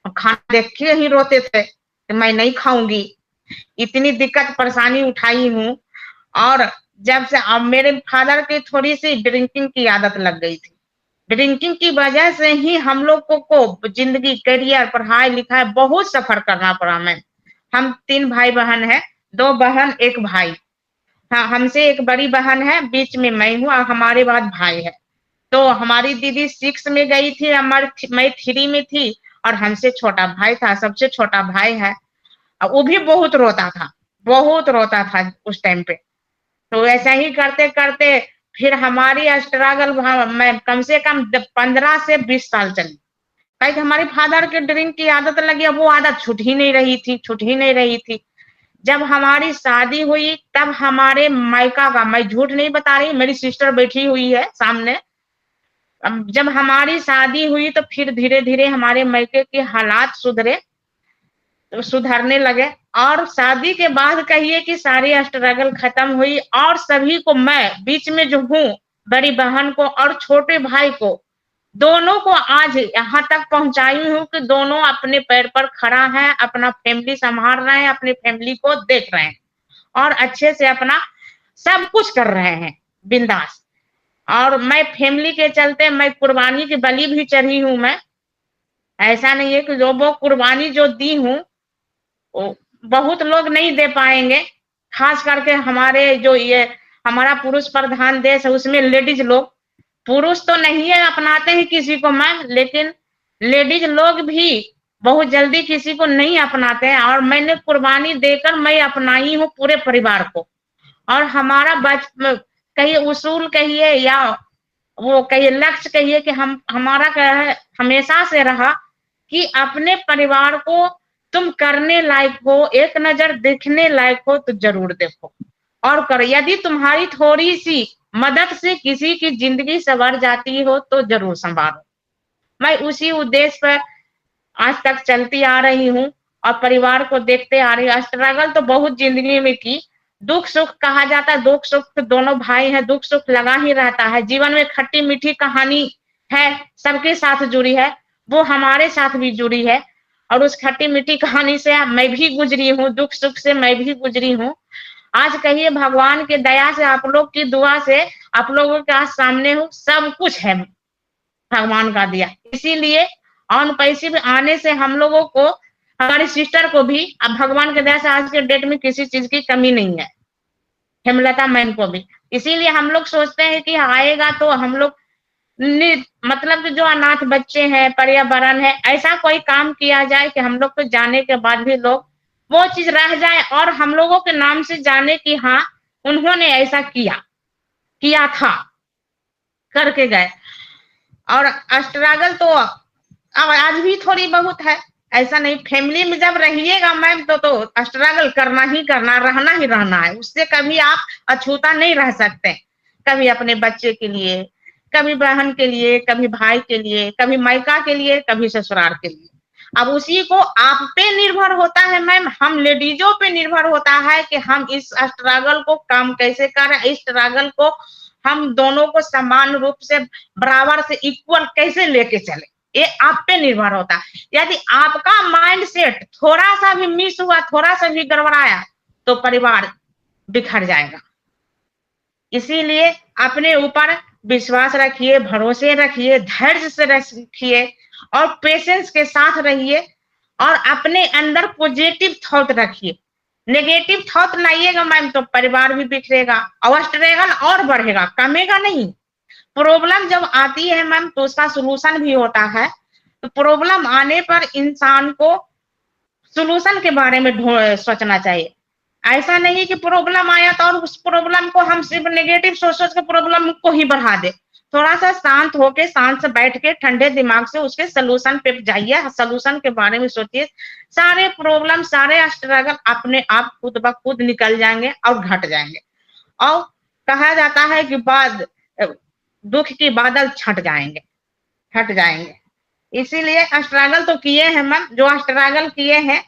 और खाना देख के ही रोते थे कि मैं नहीं खाऊंगी। इतनी दिक्कत परेशानी उठाई हूँ। और जब से अब मेरे फादर की थोड़ी सी ड्रिंकिंग की आदत लग गई थी, ड्रिंकिंग की वजह से ही हम लोग को जिंदगी, करियर, पढ़ाई लिखाई बहुत सफर करना पड़ा। मैं हम 3 भाई बहन है, 2 बहन 1 भाई। हाँ, हमसे एक बड़ी बहन है, बीच में मैं हूँ, और हमारे बाद भाई है। तो हमारी दीदी 6 में गई थी, मैं 3 में थी, और हमसे छोटा भाई था, सबसे छोटा भाई है। वो भी बहुत रोता था उस टाइम पे। तो ऐसा ही करते करते फिर हमारी स्ट्रगल मैं कम से कम 15 से 20 साल चली। कहीं हमारे फादर के ड्रिंक की आदत लगी, अब वो आदत छूट ही नहीं रही थी। जब हमारी शादी हुई तब हमारे मायका का, मैं झूठ नहीं बता रही, मेरी सिस्टर बैठी हुई है सामने, जब हमारी शादी हुई तो फिर धीरे धीरे हमारे मायके के हालात सुधरने लगे। और शादी के बाद कहिए कि सारी स्ट्रगल खत्म हुई और सभी को, मैं बीच में जो हूँ, बड़ी बहन को और छोटे भाई को, दोनों को आज यहाँ तक पहुंचाई हूँ कि दोनों अपने पैर पर खड़ा है, अपना फैमिली संभाल रहे हैं, अपनी फैमिली को देख रहे हैं और अच्छे से अपना सब कुछ कर रहे हैं बिंदास। और मैं फैमिली के चलते मैं कुर्बानी की बलि भी चढ़ी हूँ। मैं ऐसा नहीं है कि जो वो कुर्बानी जो दी हूँ बहुत लोग नहीं दे पाएंगे, खास करके हमारे जो ये हमारा पुरुष प्रधान देश है उसमें लेडीज लोग, पुरुष तो नहीं है अपनाते हैं किसी को मैं, लेकिन लेडीज लोग भी बहुत जल्दी किसी को नहीं अपनाते हैं। और मैंने कुर्बानी देकर मैं अपनाई हूँ पूरे परिवार को। और हमारा कहिए उसूल कहिए या वो कहिए लक्ष्य कहिए कि हमारा हमेशा से रहा कि अपने परिवार को तुम करने लायक हो, एक नजर देखने लायक हो तो जरूर देखो और करो। यदि तुम्हारी थोड़ी सी मदद से किसी की जिंदगी संवर जाती हो तो जरूर संभालो। मैं उसी उद्देश्य पर आज तक चलती आ रही हूँ और परिवार को देखते आ रही हूँ। स्ट्रगल तो बहुत जिंदगी में की, दुख सुख कहा जाता है, दुख सुख दोनों भाई हैं, दुख सुख लगा ही रहता है। जीवन में खट्टी मीठी कहानी है, सबके साथ जुड़ी है, वो हमारे साथ भी जुड़ी है और उस खट्टी मीठी कहानी से मैं भी गुजरी हूँ, दुख सुख से मैं भी गुजरी हूँ। आज कहिए भगवान के दया से, आप लोग की दुआ से आप लोगों के आज सामने हूँ, सब कुछ है भगवान का दिया। इसीलिए ऑन पैसे में आने से हम लोगों को, हमारी सिस्टर को भी अब भगवान के दया से आज के डेट में किसी चीज की कमी नहीं है, हेमलता मैम को भी। इसीलिए हम लोग सोचते हैं कि आएगा तो हम लोग मतलब जो अनाथ बच्चे हैं, पर्यावरण है, ऐसा कोई काम किया जाए कि हम लोग को जाने के बाद भी लोग वो चीज रह जाए और हम लोगों के नाम से जाने कि हाँ उन्होंने ऐसा किया था, करके गए। और स्ट्रगल तो अब आज भी थोड़ी बहुत है, ऐसा नहीं। फैमिली में जब रहिएगा मैम तो स्ट्रगल करना ही करना, रहना ही रहना है, उससे कभी आप अछूता नहीं रह सकते। कभी अपने बच्चे के लिए, कभी बहन के लिए, कभी भाई के लिए, कभी मायका के लिए, कभी ससुराल के लिए। अब उसी को आप पे निर्भर होता है मैम, हम लेडीजों पे निर्भर होता है कि हम इस स्ट्रगल को काम कैसे करें, इस स्ट्रगल को हम दोनों को समान रूप से बराबर से इक्वल कैसे लेके चले, ये आप पे निर्भर होता है। यदि आपका माइंड सेट थोड़ा सा भी मिस हुआ, थोड़ा सा भी गड़बड़ाया तो परिवार बिखर जाएगा। इसीलिए अपने ऊपर विश्वास रखिए, भरोसे रखिए, धैर्य से रखिए और पेशेंस के साथ रहिए और अपने अंदर पॉजिटिव थॉट रखिए। नेगेटिव थॉट लाइएगा मैम तो परिवार भी बिखरेगा और स्ट्रगल और बढ़ेगा, कमेगा नहीं। प्रॉब्लम जब आती है मैम तो उसका सोल्यूशन भी होता है। तो प्रॉब्लम आने पर इंसान को सोल्यूशन के बारे में सोचना चाहिए। ऐसा नहीं कि प्रॉब्लम आया तो और उस प्रॉब्लम को हम सिर्फ नेगेटिव सोच के प्रॉब्लम को ही बढ़ा दे। थोड़ा सा शांत होके, शांत से बैठ के, ठंडे दिमाग से उसके सोल्यूशन पे जाइए, सोल्यूशन के बारे में सोचिए। सारे प्रॉब्लम, सारे स्ट्रगल अपने आप खुद ब खुद निकल जाएंगे और घट जाएंगे। और कहा जाता है कि बाद दुख के बादल हट जाएंगे। इसीलिए स्ट्रगल तो किए हैं मैम, जो स्ट्रगल किए हैं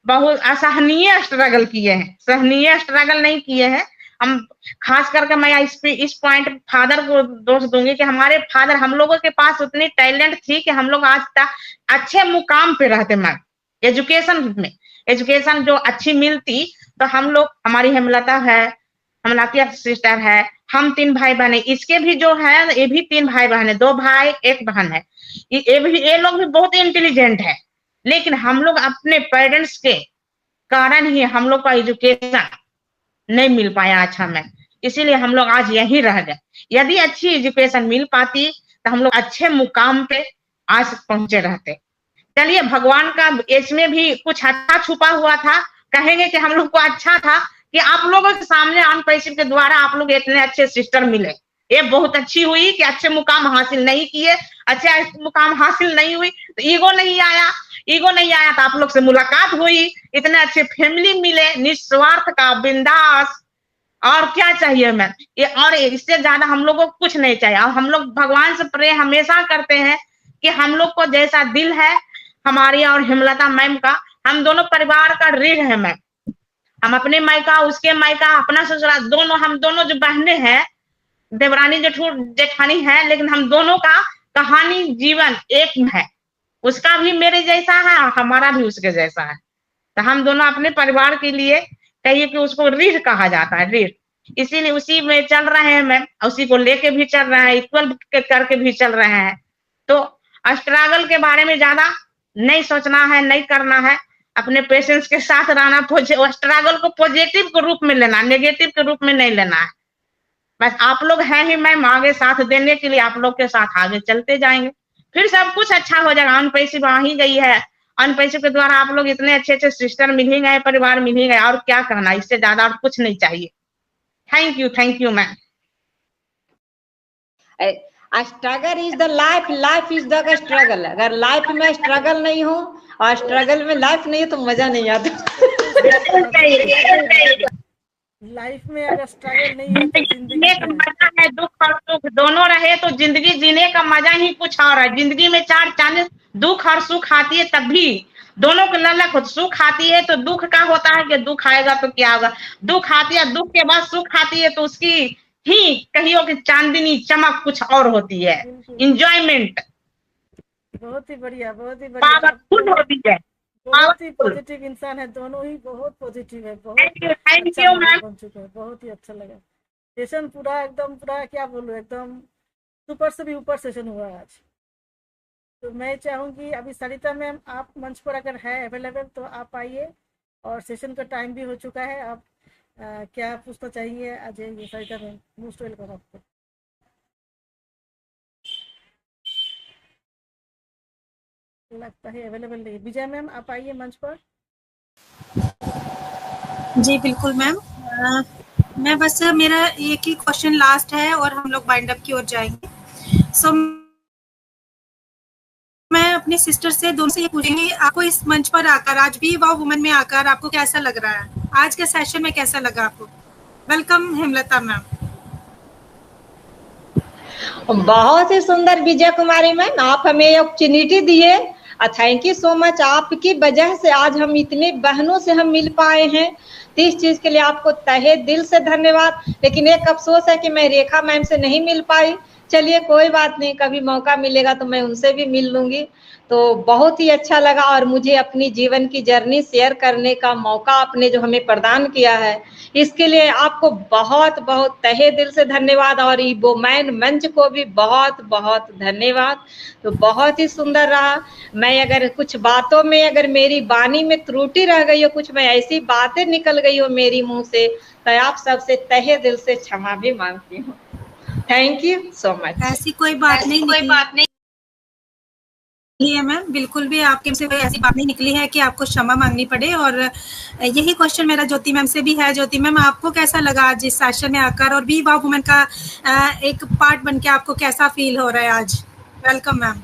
बहुत असहनीय स्ट्रगल किए हैं, सहनीय स्ट्रगल नहीं किए हैं। हम खास करके मैं इस पॉइंट फादर को दोष दूंगी कि हमारे फादर, हम लोगों के पास उतनी टैलेंट थी कि हम लोग आज तक अच्छे मुकाम पे रहते। मैम एजुकेशन जो अच्छी मिलती तो हम लोग, हमारी हेमलता है, हेमलता सिस्टर है, हम 3 भाई बहन है, इसके भी जो है ये भी 3 भाई बहन है, 2 भाई 1 बहन है। ये लोग भी बहुत इंटेलिजेंट है, लेकिन हम लोग अपने पेरेंट्स के कारण ही हम लोग का एजुकेशन नहीं मिल पाया अच्छा में, इसीलिए हम लोग आज यहीं रह गए। यदि अच्छी एजुकेशन मिल पाती तो हम लोग अच्छे मुकाम पे आज पहुंचे रहते। चलिए भगवान का इसमें भी कुछ अच्छा छुपा हुआ था, कहेंगे कि हम लोग को अच्छा था कि आप लोगों के सामने अनपेशिव के द्वारा आप लोग इतने अच्छे सिस्टर मिले। ये बहुत अच्छी हुई कि अच्छे मुकाम हासिल नहीं किए, अच्छे मुकाम हासिल नहीं हुई तो ईगो नहीं आया तो आप लोग से मुलाकात हुई, इतने अच्छे फैमिली मिले, निस्वार्थ का, बिंदास, और क्या चाहिए मैम ये, और इससे ज्यादा हम लोगों को कुछ नहीं चाहिए। और हम लोग भगवान से प्रे हमेशा करते हैं कि हम लोग को जैसा दिल है हमारी और हेमलता मैम का, हम दोनों परिवार का ऋण है मैम, हम अपने मायका, उसके मायका, अपना ससुराल, दोनों, हम दोनों जो बहनें हैं, देवरानी जेठानी है, लेकिन हम दोनों का कहानी जीवन एक है, उसका भी मेरे जैसा है और हमारा भी उसके जैसा है। तो हम दोनों अपने परिवार के लिए कहिए कि उसको रीढ़ कहा जाता है, रीढ़, इसीलिए उसी में चल रहे हैं मैम, उसी को लेके भी चल रहे हैं, इक्वल करके भी चल रहे हैं। तो स्ट्रगल के बारे में ज्यादा नहीं सोचना है, नहीं करना है, अपने पेशेंस के साथ रहना, स्ट्रगल को पॉजिटिव के रूप में लेना, नेगेटिव के रूप में नहीं लेना है। बस आप लोग हैं ही मैम आगे साथ देने के लिए, आप लोग के साथ आगे चलते जाएंगे, फिर सब कुछ अच्छा हो जाएगा। अनपेशिव आ ही गई है, अनपेशिव के द्वारा आप लोग इतने अच्छे अच्छे सिस्टर मिल ही गए, परिवार मिल ही गए, और क्या कहना, इससे ज्यादा और कुछ नहीं चाहिए। Thank you ma'am. Struggle is the life, life is the struggle. अगर लाइफ में स्ट्रगल नहीं हो और स्ट्रगल में लाइफ नहीं हो तो मजा नहीं आता। लाइफ में अगर स्ट्रगल नहीं है तो जिंदगी का मजा है, दुख और सुख दोनों रहे तो जिंदगी जीने का मजा ही कुछ और है। जिंदगी में चार चांद दुख और सुख आती है, तब भी दोनों को ललक हो, सुख आती है तो दुख का होता है कि दुख आएगा तो क्या होगा, दुख आती है, दुख के बाद सुख आती है तो उसकी ही कहियो कि चांदनी चमक कुछ और होती है, इंजॉयमेंट बहुत ही बढ़िया पावरफुल होती है। बहुत ही पॉजिटिव इंसान है, दोनों ही बहुत पॉजिटिव है, बहुत थैंक यू मैम, बन चुके हैं, बहुत ही अच्छा लगा सेशन, पूरा एकदम, पूरा क्या बोलूं, एकदम सुपर से भी ऊपर सेशन हुआ आज। तो मैं चाहूंगी अभी सरिता मैम आप मंच पर अगर है अवेलेबल तो आप आइए, और सेशन का टाइम भी हो चुका है, आप क्या पूछना चाहिए अजय? सरिता मैम मोस्ट वेलकम आपको। लगता है अवेलेबल नहीं। विजय मैम आप आइए मंच पर। जी बिल्कुल मैम, मैं बस, मेरा एक ही क्वेश्चन लास्ट है और हम लोग बाइंड अप की ओर जाएंगे। सो मैं अपने सिस्टर से, दोनों से ये पूछूंगी, आपको इस मंच पर आकर, आज भी वाव वुमन में आकर आपको कैसा लग रहा है? आज के सेशन में कैसा लगा आपको? Welcome Hemlata ma'am. बहुत ही सुंदर विजय कुमारी मैम, आप हमें अपॉर्चुनिटी दिए, थैंक यू सो मच। आपकी वजह से आज हम इतने बहनों से हम मिल पाए हैं, तो इस चीज के लिए आपको तहे दिल से धन्यवाद। लेकिन एक अफसोस है कि मैं रेखा मैम से नहीं मिल पाई, चलिए कोई बात नहीं, कभी मौका मिलेगा तो मैं उनसे भी मिल लूंगी। तो बहुत ही अच्छा लगा, और मुझे अपनी जीवन की जर्नी शेयर करने का मौका आपने जो हमें प्रदान किया है, इसके लिए आपको बहुत बहुत तहे दिल से धन्यवाद, और वुमेन मंच को भी बहुत बहुत धन्यवाद। तो बहुत ही सुंदर रहा। मैं अगर कुछ बातों में, अगर मेरी वाणी में त्रुटि रह गई हो, कुछ मैं ऐसी बातें निकल गई हो मेरी मुंह से, तो आप सबसे तहे दिल से क्षमा भी मांगती हूँ। Thank you so much. ऐसी कोई बात नहीं है मैम, बिल्कुल भी आपके से कोई ऐसी बात नहीं निकली है कि आपको क्षमा मांगनी पड़े। और यही क्वेश्चन मेरा ज्योति मैम से भी है। ज्योति मैम, आपको कैसा लगा आज इस सेशन में आकर, और बी वाव वुमन का एक पार्ट बन के आपको कैसा फील हो रहा है आज? Welcome ma'am.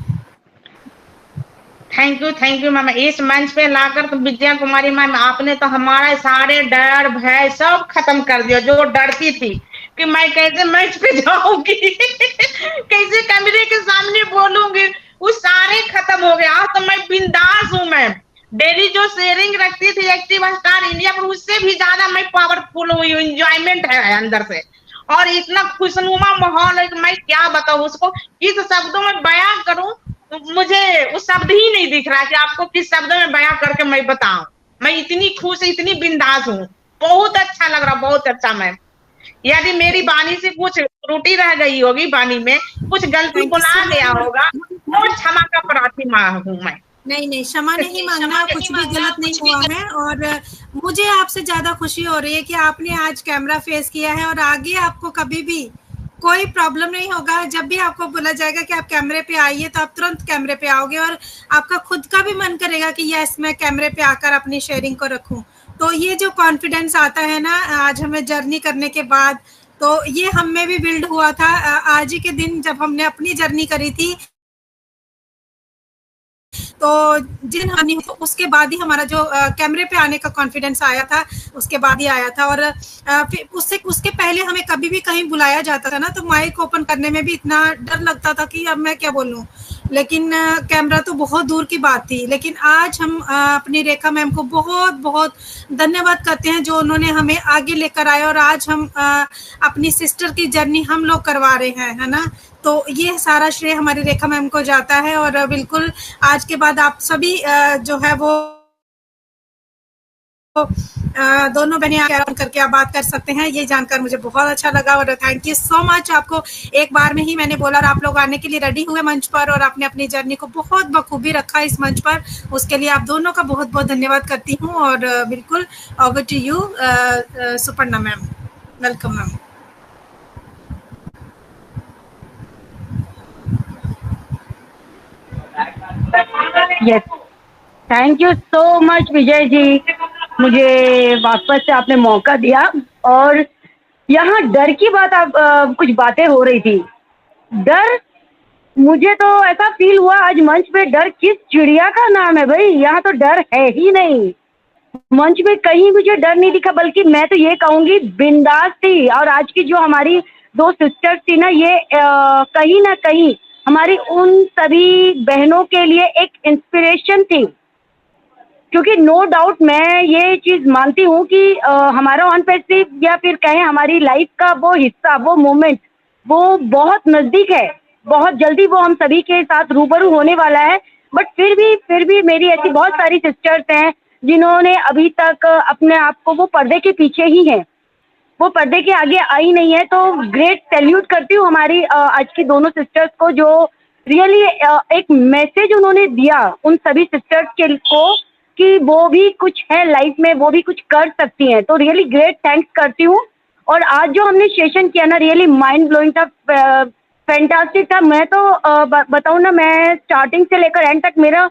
Thank you ma'am. इस मंच पे लाकर तो विजया कुमारी मैम, आपने तो हमारे सारे डर भय सब खत्म कर दिया। जो डरती थी कि मैं कैसे मंच पे जाऊंगी कैसे कैमरे के सामने बोलूंगी, वो सारे खत्म हो गए। आज तो मैं बिंदास हूँ मैम। डेली जो शेयरिंग रखती थी एक्टिव स्टार इंडिया पर, उससे भी ज्यादा मैं पावरफुल हुई हूँ। एंजॉयमेंट है अंदर से, और इतना खुशनुमा माहौल है कि मैं क्या बताऊँ उसको, किस शब्दों में बयां करूँ, मुझे वो शब्द ही नहीं दिख रहा कि आपको किस शब्दों में बयां करके मैं बताऊं। मैं इतनी खुश, इतनी बिंदास हूँ, बहुत अच्छा लग रहा, बहुत अच्छा मैम। यदि मेरी वाणी से कुछ त्रुटि रह गई होगी, वाणी में कुछ गलती बुला गया होगा, तो क्षमा का प्रार्थी हूँ मैं। नहीं, क्षमा नहीं मांगना, कुछ भी गलत नहीं हुआ है। और मुझे आपसे ज्यादा खुशी हो रही है कि आपने आज कैमरा फेस किया है, और आगे आपको कभी भी कोई प्रॉब्लम नहीं होगा। जब भी आपको बोला जाएगा कि आप कैमरे पे आइए तो आप तुरंत कैमरे पे आओगे और आपका खुद का भी मन करेगा कि यस मैं कैमरे पे आकर अपनी शेयरिंग को रखूं। तो ये जो कॉन्फिडेंस आता है ना आज हमें जर्नी करने के बाद, तो ये हम में भी बिल्ड हुआ था आज ही के दिन जब हमने अपनी जर्नी करी थी। तो जिन हानि तो उसके बाद ही हमारा जो कैमरे पे आने का कॉन्फिडेंस आया था उसके बाद ही आया था। और फिर उसके पहले हमें कभी भी कहीं बुलाया जाता था ना तो माइक ओपन करने में भी इतना डर लगता था कि अब मैं क्या बोलूं, लेकिन कैमरा तो बहुत दूर की बात थी। लेकिन आज हम अपनी रेखा मैम को बहुत बहुत धन्यवाद करते हैं जो उन्होंने हमें आगे लेकर आए और आज हम अपनी सिस्टर की जर्नी हम लोग करवा रहे हैं, है ना। तो ये सारा श्रेय हमारी रेखा मैम को जाता है। और बिल्कुल आज के बाद आप सभी जो है वो दोनों बहनें आगे करके आप बात कर सकते हैं। ये जानकर मुझे बहुत अच्छा लगा और थैंक यू सो मच आपको। एक बार में ही मैंने बोला और आप लोग आने के लिए रेडी हुए मंच पर और आपने अपनी जर्नी को बहुत बखूबी रखा इस मंच पर, उसके लिए आप दोनों का बहुत बहुत धन्यवाद करती हूँ। और बिल्कुल over to you Suparna ma'am, welcome ma'am. Yes, thank you so much Vijay ji, मुझे वापस से आपने मौका दिया। और यहाँ डर की बात आप कुछ बातें हो रही थी, डर मुझे तो ऐसा फील हुआ आज मंच पे, डर किस चिड़िया का नाम है भाई, यहाँ तो डर है ही नहीं। मंच में कहीं मुझे डर नहीं दिखा, बल्कि मैं तो ये कहूंगी बिंदास थी। और आज की जो हमारी दो सिस्टर्स थी ना, ये कहीं ना कहीं हमारी उन सभी बहनों के लिए एक इंस्पिरेशन थी। क्योंकि नो डाउट मैं ये चीज़ मानती हूँ कि हमारा ऑन पैसिव या फिर कहें हमारी लाइफ का वो हिस्सा, वो मोमेंट, वो बहुत नज़दीक है, बहुत जल्दी वो हम सभी के साथ रूबरू होने वाला है। बट फिर भी मेरी ऐसी बहुत सारी सिस्टर्स हैं जिन्होंने अभी तक अपने आप को, वो पर्दे के पीछे ही हैं, वो पर्दे के आगे आई नहीं है। तो ग्रेट सैल्यूट करती हूँ हमारी आज की दोनों सिस्टर्स को, जो रियली एक मैसेज उन्होंने दिया उन सभी सिस्टर्स के को कि वो भी कुछ है लाइफ में, वो भी कुछ कर सकती हैं। तो रियली ग्रेट थैंक्स करती हूँ। और आज जो हमने सेशन किया ना, रियली माइंड ब्लोइंग था, फैंटास्टिक था। मैं तो बताऊँ ना, मैं स्टार्टिंग से लेकर एंड तक मेरा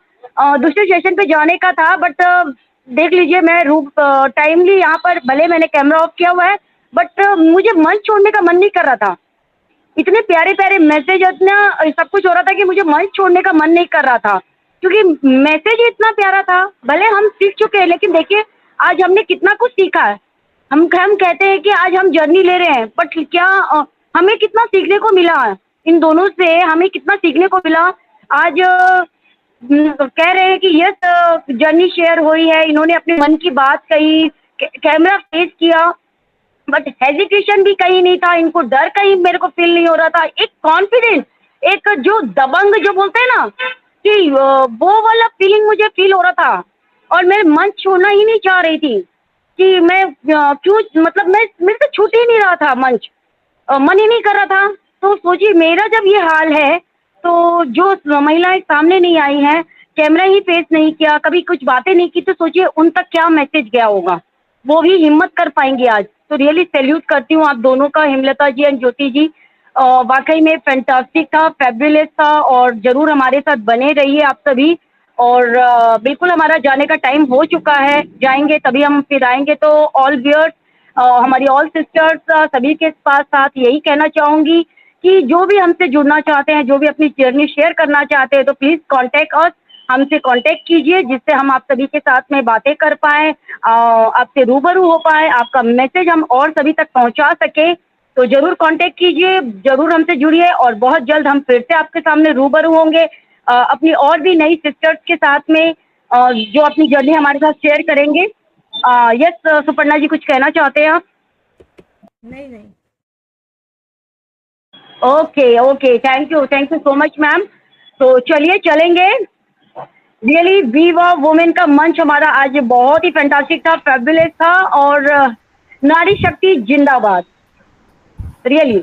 दूसरे सेशन पे जाने का था, बट देख लीजिए मैं टाइमली यहाँ पर, भले मैंने कैमरा ऑफ किया हुआ है बट मुझे मंच छोड़ने का मन नहीं कर रहा था। इतने प्यारे प्यारे मैसेज, इतना सब कुछ हो रहा था कि मुझे मंच छोड़ने का मन नहीं कर रहा था, क्योंकि मैसेज ही इतना प्यारा था। भले हम सीख चुके हैं, लेकिन देखिए आज हमने कितना कुछ सीखा है। हम कहते हैं कि आज हम जर्नी ले रहे हैं, बट क्या हमें कितना सीखने को मिला है इन दोनों से, हमें कितना सीखने को मिला। आज कह रहे हैं कि यस जर्नी शेयर हुई है, इन्होंने अपने मन की बात कही, कैमरा फेस किया, बट हेजिटेशन भी कहीं नहीं था, इनको डर कहीं मेरे को फील नहीं हो रहा था। एक कॉन्फिडेंस, एक जो दबंग जो बोलते हैं ना, कि वो वाला फीलिंग मुझे फील हो रहा था। और मैं मंच छोड़ना ही नहीं चाह रही थी कि मैं क्यों, मतलब मैं, मेरे से छूट ही नहीं रहा था मंच, मन ही नहीं कर रहा था। तो सोचिए मेरा जब ये हाल है, तो जो महिलाएं सामने नहीं आई हैं, कैमरा ही फेस नहीं किया, कभी कुछ बातें नहीं की, तो सोचिए उन तक क्या मैसेज गया होगा, वो भी हिम्मत कर पाएंगे आज। तो रियली सैल्यूट करती हूँ आप दोनों का, हेमलता जी एंड ज्योति जी। वाकई में फैंटास्टिक था, फैबुलस था, और ज़रूर हमारे साथ बने रहिए आप सभी। और बिल्कुल हमारा जाने का टाइम हो चुका है, जाएंगे तभी हम फिर आएंगे। तो ऑल व्यूअर्स, हमारी ऑल सिस्टर्स, सभी के साथ यही कहना चाहूँगी कि जो भी हमसे जुड़ना चाहते हैं, जो भी अपनी जर्नी शेयर करना चाहते हैं, तो प्लीज़ कॉन्टेक्ट अस, हमसे कांटेक्ट कीजिए, जिससे हम आप सभी के साथ में बातें कर पाएँ, आपसे रूबरू हो पाए, आपका मैसेज हम और सभी तक पहुंचा सके। तो ज़रूर कांटेक्ट कीजिए, ज़रूर हमसे जुड़िए, और बहुत जल्द हम फिर से आपके सामने रूबरू होंगे अपनी और भी नई सिस्टर्स के साथ में, जो अपनी जर्नी हमारे साथ शेयर करेंगे। यस सुपर्णा जी, कुछ कहना चाहते हैं आप? नहीं। Okay, thank you so much ma'am. तो चलिए चलेंगे। रियली वी वर वुमेन का मंच हमारा आज बहुत ही फैंटास्टिक था, फैबुलस था, और नारी शक्ति जिंदाबाद। Really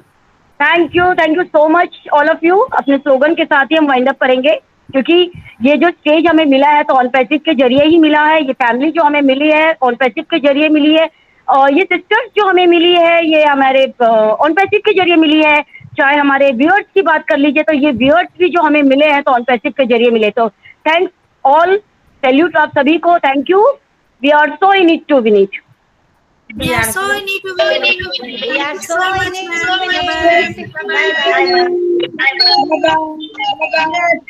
thank you so much all of you. अपने स्लोगन के साथ ही हम वाइंड अप करेंगे, क्योंकि ये जो स्टेज हमें मिला है तो ऑन पैसिव के जरिए ही मिला है, ये फैमिली जो हमें मिली है ऑन पैसिव के जरिए मिली है। और ये सिस्टर्स जो हमें मिली है ये हमारे ऑन पैसिव के जरिए मिली है। चाहे हमारे व्यूअर्स की बात कर लीजिए तो ये व्यूअर्स भी जो हमें मिले हैं तो ऑन पैसिव के जरिए मिले। तो थैंक्स ऑल, सैल्यूट आप सभी को, thank you. We are so in it to win it. We are so in it to win it. We are so in it to win it. Bye-bye. Bye bye.